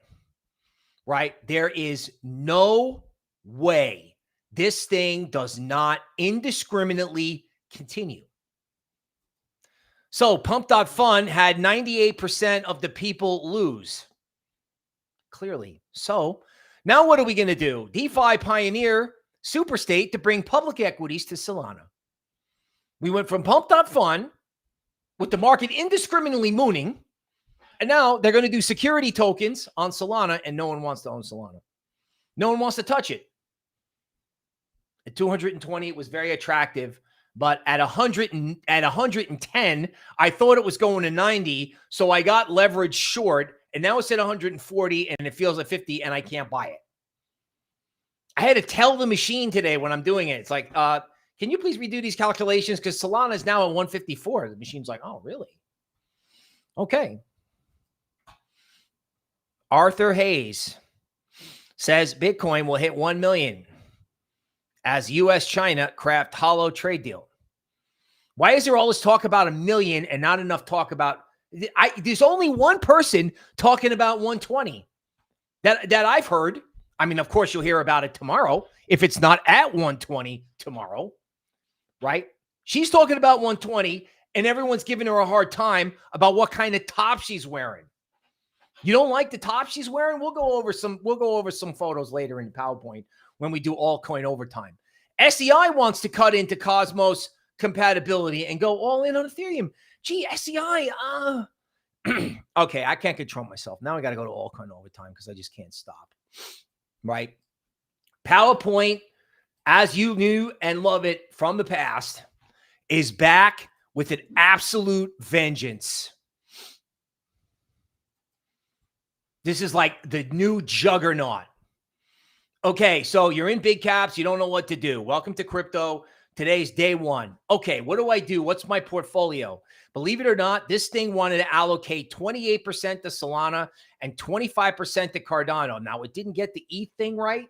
Right? There is no way this thing does not indiscriminately continue. So Pump.Fun had 98% of the people lose. Clearly. So now what are we going to do? DeFi pioneer Superstate to bring public equities to Solana. We went from Pump.Fun with the market indiscriminately mooning, and now they're going to do security tokens on Solana, and no one wants to own Solana. No one wants to touch it. At 220, it was very attractive, but at 110, I thought it was going to 90, so I got leverage short, and now it's at 140, and it feels at 50, and I can't buy it. I had to tell the machine today when I'm doing it. It's like, can you please redo these calculations? Because Solana is now at 154. The machine's like, oh, really? Okay. Arthur Hayes says Bitcoin will hit 1 million as U.S.-China craft hollow trade deal. Why is there all this talk about 1 million and not enough talk about... there's only one person talking about 120 that I've heard. I mean, of course, you'll hear about it tomorrow if it's not at 120 tomorrow, right? She's talking about 120, and everyone's giving her a hard time about what kind of top she's wearing. You don't like the top she's wearing? We'll go over some photos later in PowerPoint when we do altcoin overtime. SEI wants to cut into Cosmos compatibility and go all in on Ethereum. Gee, SEI, okay, I can't control myself. Now I got to go to altcoin overtime because I just can't stop. Right? PowerPoint, as you knew and love it from the past, is back with an absolute vengeance. This is like the new juggernaut. Okay, so you're in big caps. You don't know what to do. Welcome to crypto. Today's day one. Okay, what do I do? What's my portfolio? Believe it or not, this thing wanted to allocate 28% to Solana and 25% to Cardano. Now, it didn't get the ETH thing right,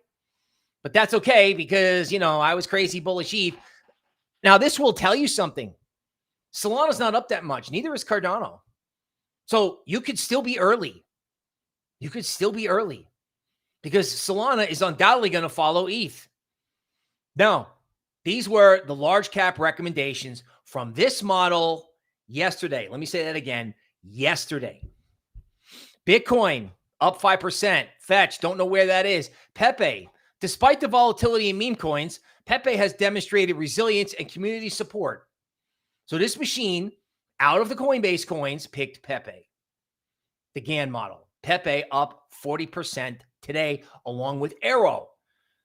but that's okay because, I was crazy bullish ETH. Now, this will tell you something. Solana's not up that much. Neither is Cardano. So you could still be early. You could still be early because Solana is undoubtedly going to follow ETH. Now, These were the large cap recommendations from this model yesterday. Let me say that again. Yesterday. Bitcoin up 5%. Fetch, don't know where that is. Pepe, despite the volatility in meme coins, Pepe has demonstrated resilience and community support. So this machine, out of the Coinbase coins, picked Pepe, the GAN model. Pepe up 40% today, along with Aero.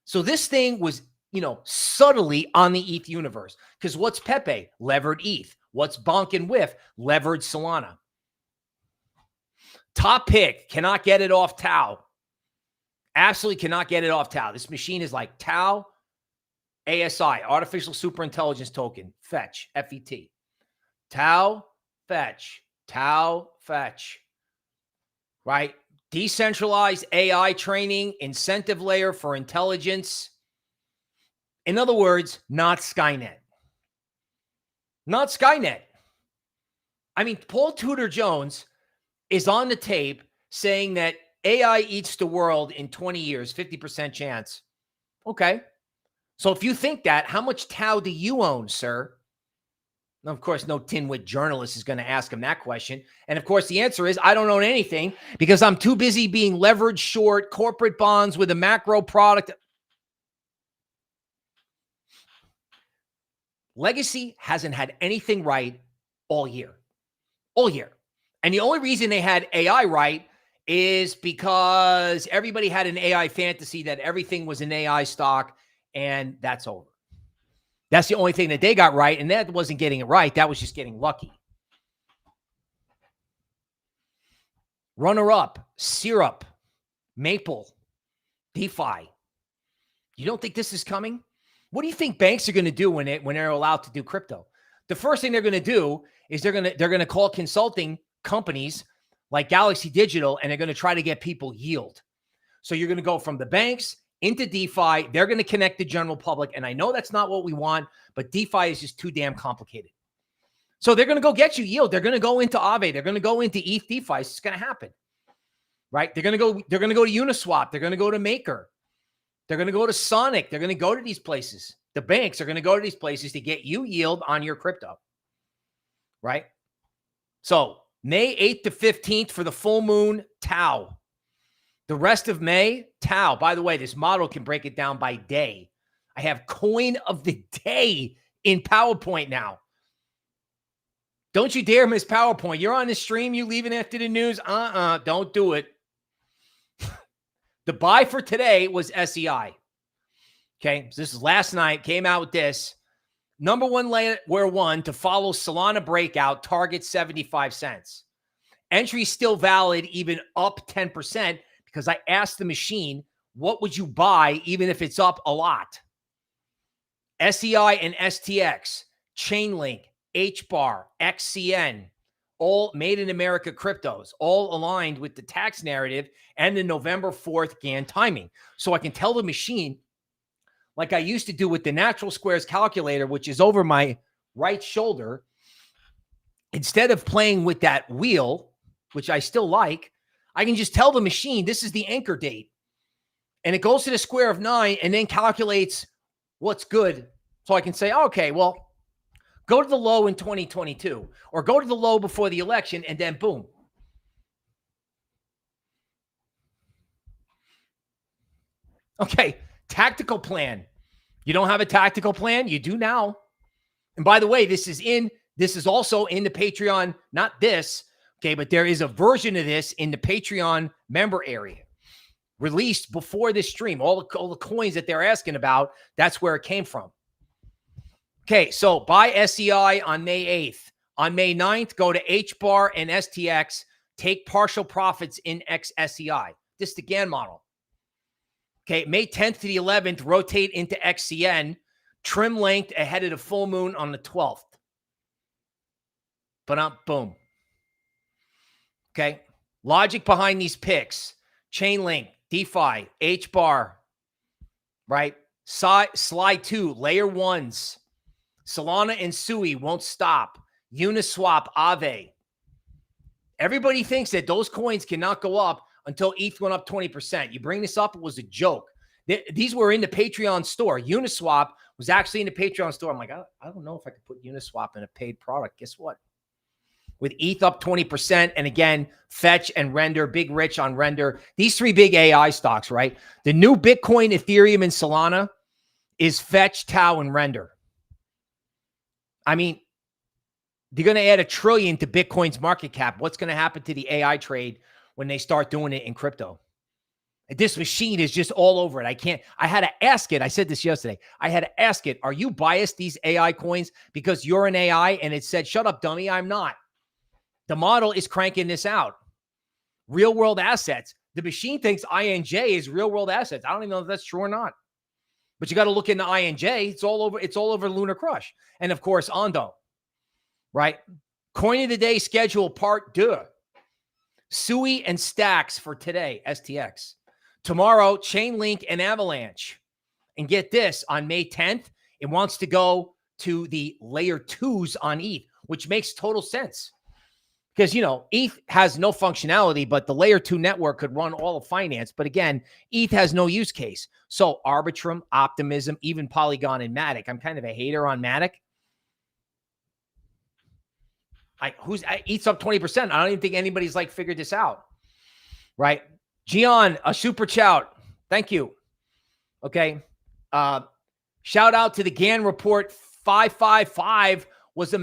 So this thing was, subtly on the ETH universe. Because what's Pepe? Levered ETH. What's Bonk and Whiff? Levered Solana. Top pick. Cannot get it off Tau. Absolutely cannot get it off Tau. This machine is like Tau ASI, Artificial Superintelligence Token. Fetch. FET. Tau, fetch. Tau, fetch. Right? Decentralized AI training, incentive layer for intelligence. In other words, not Skynet. Not Skynet. I mean, Paul Tudor Jones is on the tape saying that AI eats the world in 20 years, 50% chance. Okay. So if you think that, how much Tau do you own, sir? Now, of course, no tinwit journalist is going to ask him that question. And of course, the answer is I don't own anything because I'm too busy being leveraged short corporate bonds with a macro product. Legacy hasn't had anything right all year. All year. And the only reason they had AI right is because everybody had an AI fantasy that everything was an AI stock, and that's over. That's the only thing that they got right, and that wasn't getting it right. That was just getting lucky. Runner-up, Syrup, Maple, DeFi. You don't think this is coming? What do you think banks are going to do when they're allowed to do crypto? The first thing they're going to do is they're going to call consulting companies like Galaxy Digital, and they're going to try to get people yield. So you're going to go from the banks into DeFi. They're going to connect the general public. And I know that's not what we want, but DeFi is just too damn complicated. So they're going to go get you yield. They're going to go into Aave. They're going to go into ETH DeFi. It's going to happen, right? They're going to go to Uniswap. They're going to go to Maker. They're going to go to Sonic. They're going to go to these places. The banks are going to go to these places to get you yield on your crypto, right? So May 8th to 15th for the full moon, Tau. The rest of May, Tau. By the way, this model can break it down by day. I have coin of the day in PowerPoint now. Don't you dare miss PowerPoint. You're on the stream, you leaving after the news. Don't do it. The buy for today was SEI. Okay, so this is last night. Came out with this. Number one layer one to follow Solana breakout, target 75 cents. Entry still valid, even up 10%, because I asked the machine, what would you buy even if it's up a lot? SEI and STX, Chainlink, HBAR, XCN, all made in America cryptos, all aligned with the tax narrative and the November 4th GAN timing. So I can tell the machine, like I used to do with the natural squares calculator, which is over my right shoulder, instead of playing with that wheel, which I still like, I can just tell the machine, this is the anchor date. And it goes to the square of 9 and then calculates what's good. So I can say, okay, well, go to the low in 2022 or go to the low before the election, and then boom. Okay, tactical plan. You don't have a tactical plan? You do now. And by the way, this is also in the Patreon, not this, okay, but there is a version of this in the Patreon member area released before this stream. All the coins that they're asking about, that's where it came from. Okay, so buy SEI on May 8th. On May 9th, go to HBAR and STX. Take partial profits in XSEI. This is the GAN model. Okay, May 10th to the 11th, rotate into XCN. Trim length ahead of the full moon on the 12th. But boom. Okay, logic behind these picks. Chainlink, DeFi, HBAR, right? Slide 2, layer 1s. Solana and Sui won't stop. Uniswap, Aave. Everybody thinks that those coins cannot go up until ETH went up 20%. You bring this up, it was a joke. These were in the Patreon store. Uniswap was actually in the Patreon store. I'm like, I don't know if I could put Uniswap in a paid product. Guess what? With ETH up 20%. And again, Fetch and Render, Big Rich on Render. These three big AI stocks, right? The new Bitcoin, Ethereum, and Solana is Fetch, Tau, and Render. I mean, they're going to add $1 trillion to Bitcoin's market cap. What's going to happen to the AI trade when they start doing it in crypto? This machine is just all over it. I had to ask it. I said this yesterday. I had to ask it, are you biased, these AI coins, because you're an AI? And it said, shut up, dummy. I'm not. The model is cranking this out. Real world assets. The machine thinks INJ is real world assets. I don't even know if that's true or not. But you got to look into INJ. It's all over LunarCrush. And of course, Ondo. Right? Coin of the day schedule part 2. Sui and Stacks for today, STX. Tomorrow, Chainlink and Avalanche. And get this, on May 10th, it wants to go to the layer 2s on ETH, which makes total sense. Because, you know, ETH has no functionality, but the layer 2 network could run all of finance. But again, ETH has no use case. So Arbitrum, Optimism, even Polygon and Matic. I'm kind of a hater on Matic. ETH's up 20%. I don't even think anybody's like figured this out. Right? Gian, a super shout. Thank you. Okay. Shout out to the Gann report. 555 was a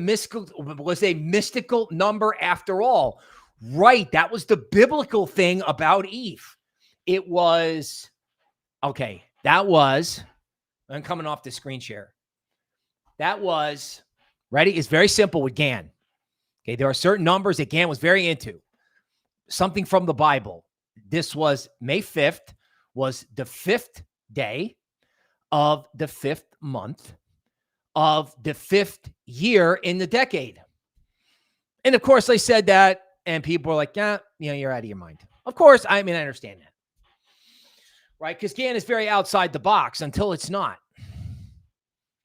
mystical number after all. Right. That was the biblical thing about ETH. It was, okay. That was, I'm coming off the screen share. That was, ready? It's very simple with Gann. Okay. There are certain numbers that Gann was very into. Something from the Bible. This was May 5th, was the 5th day of the 5th month of the 5th year in the decade. And of course, they said that, and people were like, yeah, you know, you're out of your mind. Of course, I mean, I understand that. Right? Because Gann is very outside the box until it's not.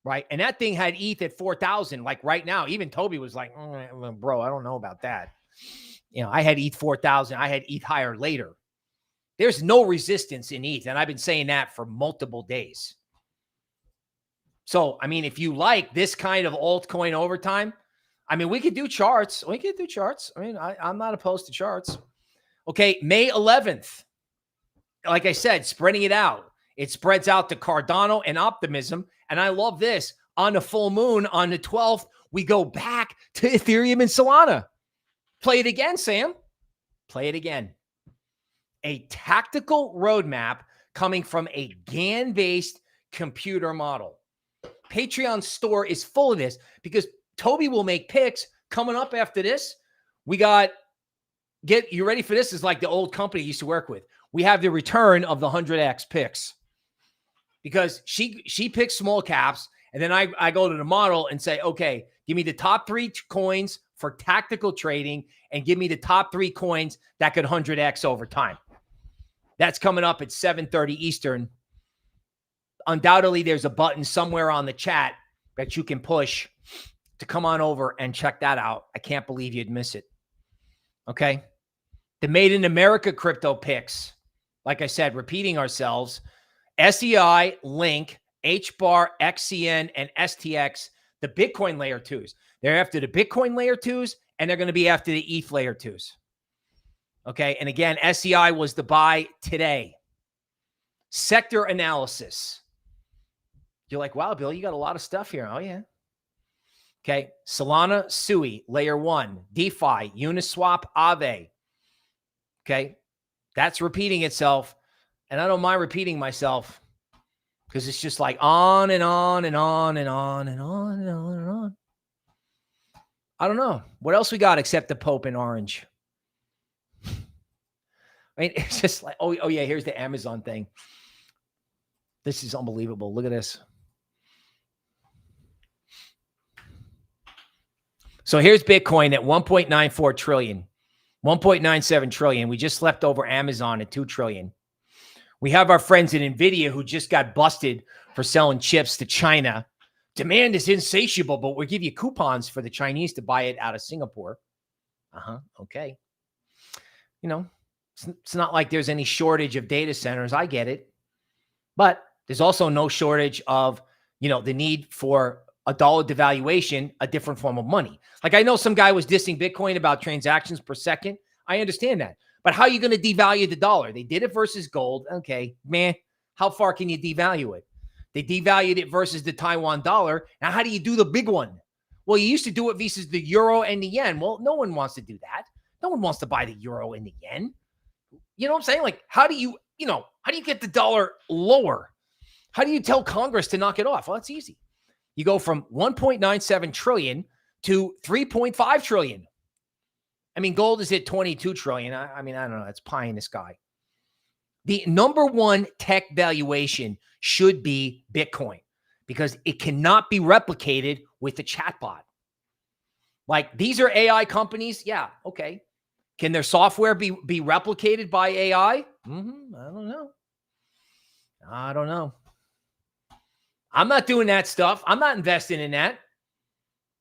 Right? And that thing had ETH at 4,000. Like right now, even Toby was like, bro, I don't know about that. You know, I had ETH 4,000. I had ETH higher later. There's no resistance in ETH. And I've been saying that for multiple days. So, I mean, if you like this kind of altcoin overtime, I mean, we could do charts. We could do charts. I mean, I'm not opposed to charts. Okay, May 11th. Like I said, spreading it out. It spreads out to Cardano and Optimism. And I love this. On the full moon, on the 12th, we go back to Ethereum and Solana. Play it again, Sam. Play it again. A tactical roadmap coming from a GAN-based computer model. Patreon store is full of this because Toby will make picks coming up after this. We got, get you ready for this? Is like the old company I used to work with. We have the return of the 100x picks because she picks small caps. And then I go to the model and say, okay, give me the top 3 coins for tactical trading and give me the top 3 coins that could 100x over time. That's coming up at 7:30 Eastern. Undoubtedly, there's a button somewhere on the chat that you can push to come on over and check that out. I can't believe you'd miss it. Okay. The Made in America crypto picks. Like I said, repeating ourselves, SEI, Link, HBAR, XCN, and STX, the Bitcoin layer 2s. They're after the Bitcoin layer 2s, and they're going to be after the ETH layer 2s. Okay. And again, SEI was the buy today. Sector analysis. You're like, wow, Bill, you got a lot of stuff here. Oh, yeah. Okay. Solana, Sui, layer 1, DeFi, Uniswap, Aave. Okay. That's repeating itself. And I don't mind repeating myself because it's just like on and on and on and on and on and on and on. I don't know. What else we got except the Pope in orange? I mean, it's just like, oh yeah, here's the Amazon thing. This is unbelievable. Look at this. So here's Bitcoin at 1.94 trillion, 1.97 trillion. We just left over Amazon at 2 trillion. We have our friends at NVIDIA who just got busted for selling chips to China. Demand is insatiable, but we'll give you coupons for the Chinese to buy it out of Singapore. Okay. You know, it's not like there's any shortage of data centers. I get it. But there's also no shortage of, the need for a dollar devaluation, a different form of money. Like I know some guy was dissing Bitcoin about transactions per second. I understand that. But how are you going to devalue the dollar? They did it versus gold. Okay, man, how far can you devalue it? They devalued it versus the Taiwan dollar. Now, how do you do the big one? Well, you used to do it versus the euro and the yen. Well, no one wants to do that. No one wants to buy the euro and the yen. You know what I'm saying? Like, how do you get the dollar lower? How do you tell Congress to knock it off? Well, it's easy. You go from 1.97 trillion to 3.5 trillion. I mean, gold is at 22 trillion. I don't know. It's pie in the sky. The number one tech valuation should be Bitcoin because it cannot be replicated with a chatbot. Like these are AI companies. Yeah. Okay. Can their software be replicated by AI? I don't know. I'm not doing that stuff. I'm not investing in that.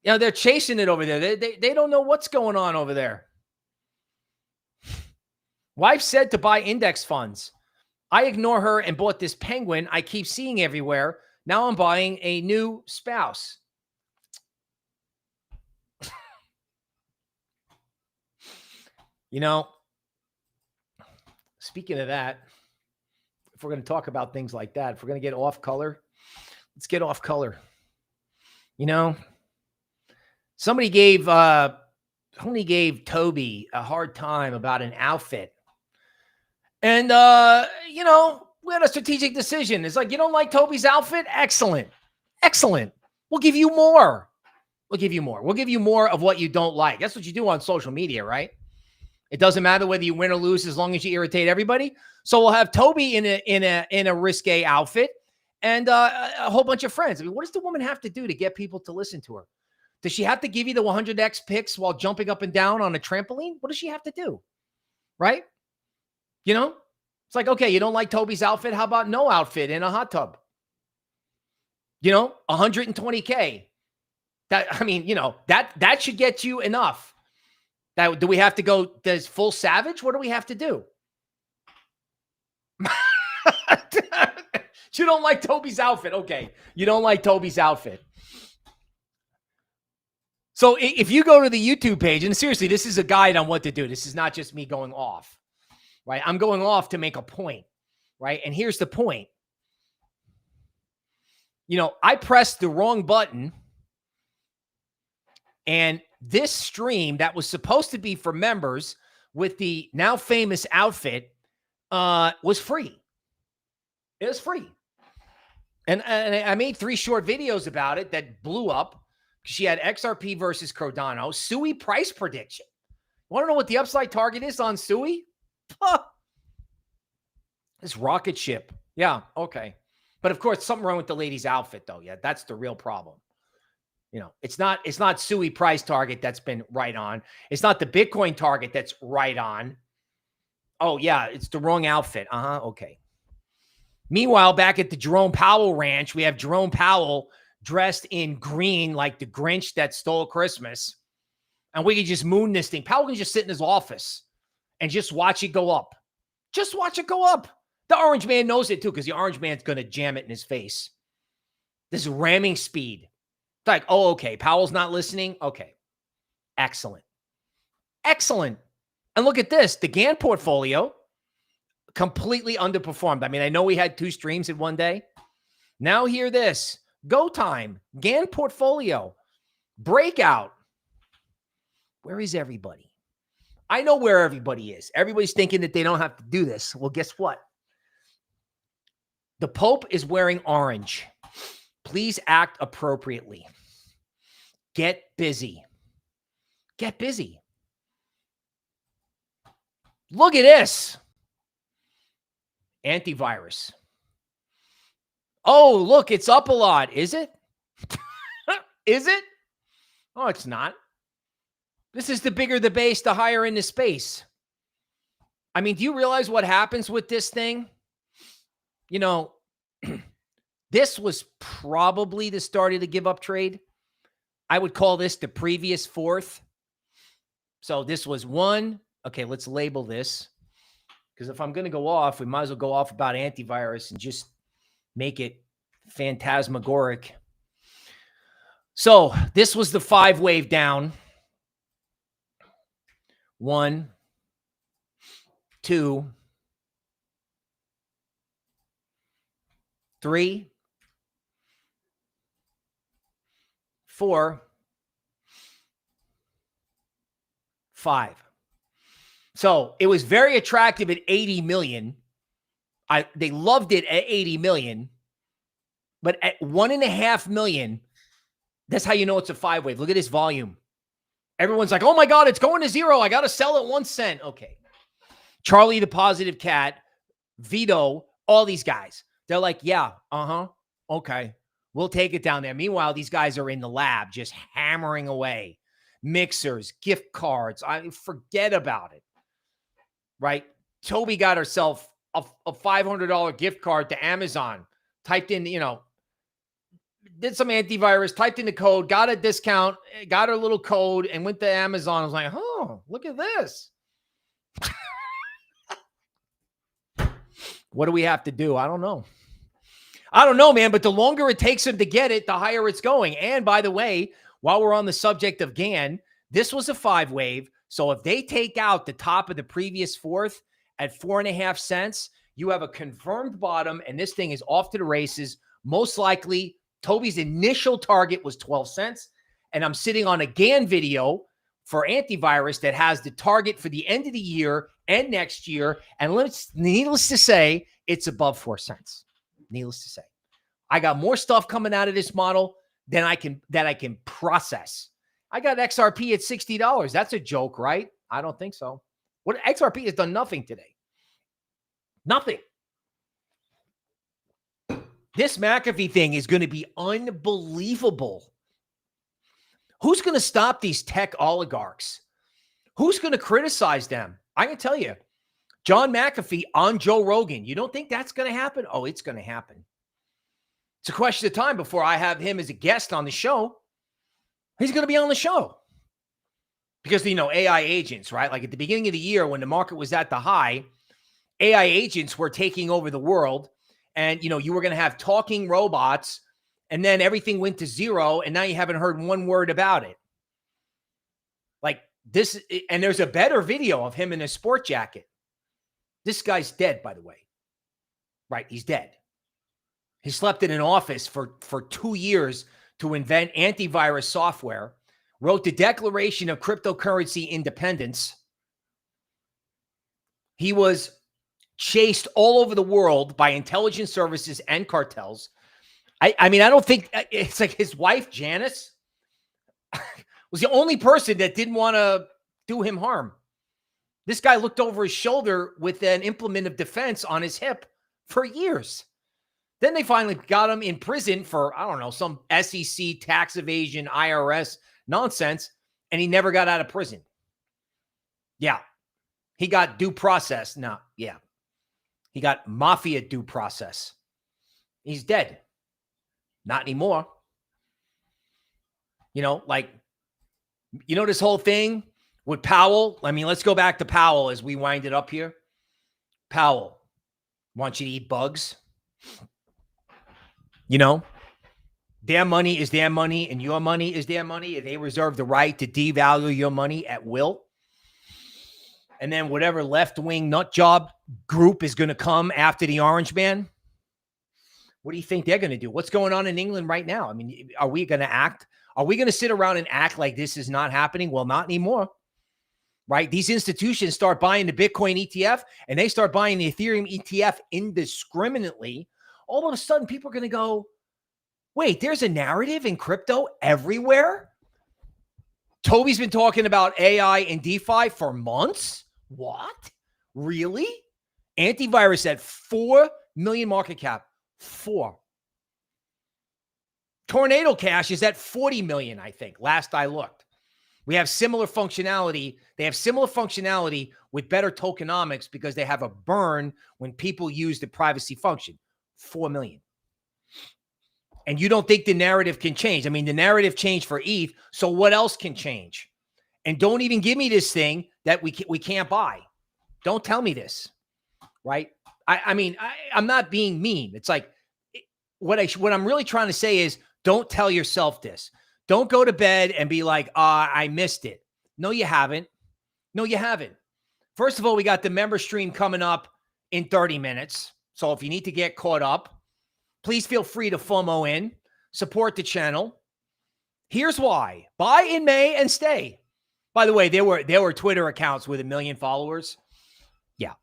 They're chasing it over there. They don't know what's going on over there. Wife said to buy index funds. I ignore her and bought this penguin I keep seeing everywhere. Now I'm buying a new spouse. Speaking of that, if we're going to talk about things like that, if we're going to get off color, let's get off color. Somebody gave Toby a hard time about an outfit. And, we had a strategic decision. It's like, you don't like Toby's outfit? Excellent. We'll give you more. We'll give you more of what you don't like. That's what you do on social media, right? It doesn't matter whether you win or lose as long as you irritate everybody. So we'll have Toby in a risque outfit and a whole bunch of friends. I mean, what does the woman have to do to get people to listen to her? Does she have to give you the 100x pics while jumping up and down on a trampoline? What does she have to do? Right? It's like, okay, you don't like Toby's outfit? How about no outfit in a hot tub? 120K. That should get you enough. Do we have to go this full savage? What do we have to do? You don't like Toby's outfit. Okay. You don't like Toby's outfit. So if you go to the YouTube page, and seriously, this is a guide on what to do. This is not just me going off, right? I'm going off to make a point, right? And here's the point. I pressed the wrong button, and this stream that was supposed to be for members with the now famous outfit was free. It was free. And I made 3 short videos about it that blew up. She had XRP versus Cardano. Sui price prediction. Want to know what the upside target is on Sui? This rocket ship. Yeah, okay. But of course, something wrong with the lady's outfit, though. Yeah, that's the real problem. It's not Sui price target that's been right on. It's not the Bitcoin target that's right on. Oh, yeah, it's the wrong outfit. Okay. Meanwhile, back at the Jerome Powell ranch, we have Jerome Powell dressed in green like the Grinch that stole Christmas. And we can just moon this thing. Powell can just sit in his office and just watch it go up. Just watch it go up. The orange man knows it too because the orange man's going to jam it in his face. This is ramming speed. It's like, oh, okay, Powell's not listening. Okay. Excellent. And look at this. The Gann portfolio completely underperformed. I mean, I know we had 2 streams in one day. Now hear this. Go time. Gann portfolio. Breakout. Where is everybody? I know where everybody is. Everybody's thinking that they don't have to do this. Well, guess what? The Pope is wearing orange. Please act appropriately. Get busy. Get busy. Look at this. Antivirus. Oh, look, it's up a lot. Is it? Is it? Oh, it's not. This is the bigger the base, the higher in the space. I mean, do you realize what happens with this thing? This was probably the start of the give up trade. I would call this the previous 4th. So this was 1. Okay, let's label this. Because if I'm going to go off, we might as well go off about antivirus and just make it phantasmagoric. So this was the 5-wave down. 1, 2, 3, 4, 5. So it was very attractive at 80 million. They loved it at 80 million, but at 1.5 million, that's how you know it's a 5-wave. Look at this volume. Everyone's like, oh my God, it's going to 0. I got to sell at 1 cent. Okay. Charlie the Positive Cat, Vito, all these guys. They're like, yeah, okay. We'll take it down there. Meanwhile, these guys are in the lab just hammering away. Mixers, gift cards. Forget about it. Right? Toby got herself a $500 gift card to Amazon. Typed in, did some antivirus, typed in the code, got a discount, got her little code, and went to Amazon. I was like, oh, look at this. What do we have to do? I don't know. I don't know, man, but the longer it takes them to get it, the higher it's going. And by the way, while we're on the subject of GAN, this was a 5-wave. So if they take out the top of the previous fourth at 4.5 cents, you have a confirmed bottom, and this thing is off to the races. Most likely, Toby's initial target was 12 cents. And I'm sitting on a GAN video for antivirus that has the target for the end of the year and next year. And needless to say, it's above 4 cents. Needless to say, I got more stuff coming out of this model than I can process. I got XRP at $60. That's a joke, right? I don't think so. What XRP has done nothing today. Nothing. This McAfee thing is going to be unbelievable. Who's going to stop these tech oligarchs? Who's going to criticize them? I can tell you, John McAfee on Joe Rogan. You don't think that's going to happen? Oh, it's going to happen. It's a question of time before I have him as a guest on the show. He's going to be on the show. Because, AI agents, right? Like at the beginning of the year when the market was at the high, AI agents were taking over the world. And, you were going to have talking robots. And then everything went to 0. And now you haven't heard one word about it. Like this. And there's a better video of him in a sport jacket. This guy's dead, by the way. Right? He's dead. He slept in an office for 2 years to invent antivirus software, wrote the Declaration of Cryptocurrency Independence. He was chased all over the world by intelligence services and cartels. I mean, I don't think it's like his wife, Janice, was the only person that didn't want to do him harm. This guy looked over his shoulder with an implement of defense on his hip for years. Then they finally got him in prison for, I don't know, some SEC, tax evasion, IRS nonsense, and he never got out of prison. Yeah. He got due process. No, yeah. He got mafia due process. He's dead. Not anymore. This whole thing with Powell. I mean, let's go back to Powell as we wind it up here. Powell wants you to eat bugs. Their money is their money and your money is their money. And they reserve the right to devalue your money at will. And then whatever left-wing nut job group is going to come after the orange man, what do you think they're going to do? What's going on in England right now? I mean, are we going to act? Are we going to sit around and act like this is not happening? Well, not anymore, right? These institutions start buying the Bitcoin ETF and they start buying the Ethereum ETF indiscriminately. All of a sudden, people are going to go, wait, there's a narrative in crypto everywhere? Toby's been talking about AI and DeFi for months. What? Really? Antivirus at 4 million market cap. 4. Tornado Cash is at 40 million, I think, last I looked. We have similar functionality. They have similar functionality with better tokenomics because they have a burn when people use the privacy function. 4 million. And you don't think the narrative can change. I mean, the narrative changed for ETH. So what else can change? And don't even give me this thing that we can't buy. Don't tell me this, right? I'm not being mean. It's like what I'm really trying to say is, don't tell yourself this. Don't go to bed and be like, I missed it. No, you haven't. No, you haven't. First of all, we got the member stream coming up in 30 minutes. So if you need to get caught up, please feel free to FOMO in, support the channel. Here's why. Buy in May and stay. By the way, there were Twitter accounts with 1 million followers. Yeah,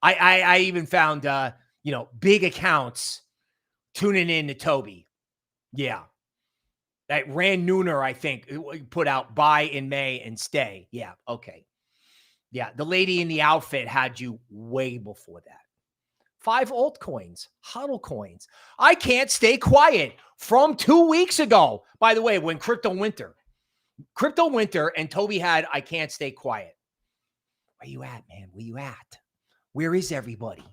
I even found big accounts tuning in to Toby. Yeah. That Rand Nooner, I think, put out buy in May and stay. Yeah, okay. Yeah, the lady in the outfit had you way before that. 5 altcoins, HODL coins. I can't stay quiet from 2 weeks ago. By the way, when Crypto Winter and Toby had I can't stay quiet. Where you at, man? Where you at? Where is everybody?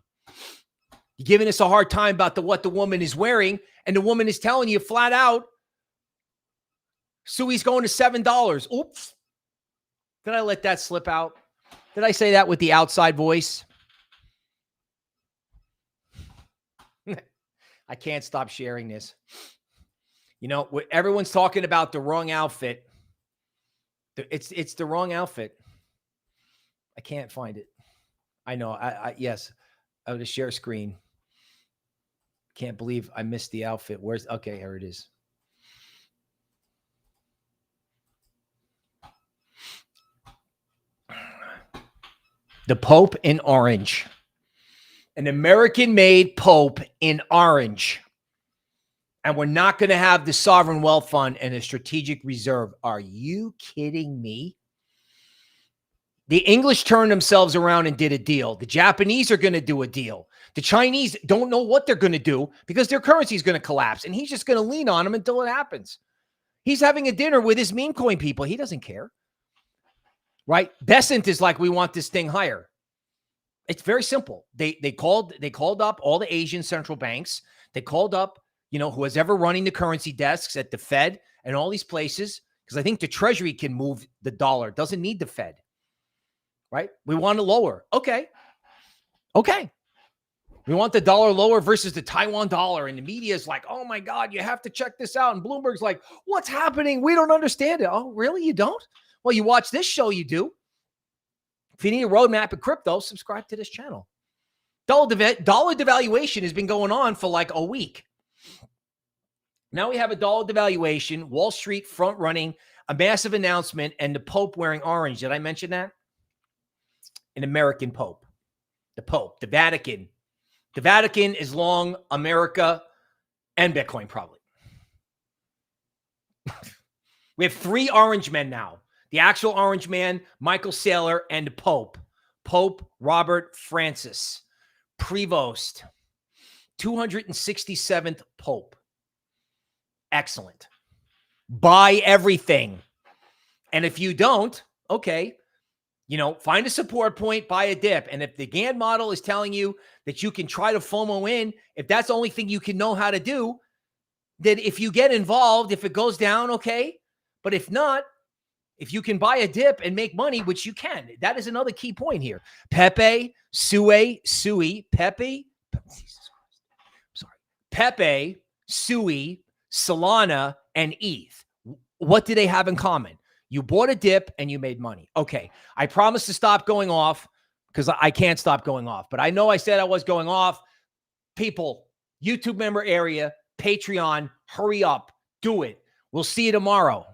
You're giving us a hard time about what the woman is wearing, and the woman is telling you flat out, Sui's going to $7. Oops. Did I let that slip out? Did I say that with the outside voice? I can't stop sharing this. Everyone's talking about the wrong outfit. It's the wrong outfit. I can't find it. I know. Yes. I would share screen. Can't believe I missed the outfit. Okay, here it is. The Pope in orange. An American-made Pope in orange. And we're not going to have the Sovereign Wealth Fund and a strategic reserve. Are you kidding me? The English turned themselves around and did a deal. The Japanese are going to do a deal. The Chinese don't know what they're going to do because their currency is going to collapse. And he's just going to lean on them until it happens. He's having a dinner with his meme coin people. He doesn't care. Right? Bessent is like, we want this thing higher. It's very simple. They called up all the Asian central banks. They called up, who was ever running the currency desks at the Fed and all these places, because I think the Treasury can move the dollar. It doesn't need the Fed. Right? We want it lower. Okay. We want the dollar lower versus the Taiwan dollar. And the media is like, oh my God, you have to check this out. And Bloomberg's like, what's happening? We don't understand it. Oh, really? You don't? Well, you watch this show, you do. If you need a roadmap of crypto, subscribe to this channel. Dollar devaluation has been going on for like a week. Now we have a dollar devaluation, Wall Street front running, a massive announcement, and the Pope wearing orange. Did I mention that? An American Pope. The Pope, the Vatican. The Vatican is long America and Bitcoin, probably. We have 3 orange men now. The actual orange man, Michael Saylor, and the Pope. Pope Robert Francis. Prevost. 267th Pope. Excellent. Buy everything. And if you don't, okay, find a support point, buy a dip. And if the Gann model is telling you that you can try to FOMO in, if that's the only thing you can know how to do, then if you get involved, if it goes down, okay. But if not, if you can buy a dip and make money, which you can, that is another key point here. Pepe, Sui, Pepe, Jesus Christ. Sorry. Pepe, Sui, Solana, and ETH. What do they have in common? You bought a dip and you made money. Okay. I promise to stop going off because I can't stop going off. But I know I said I was going off. People, YouTube member area, Patreon, hurry up. Do it. We'll see you tomorrow.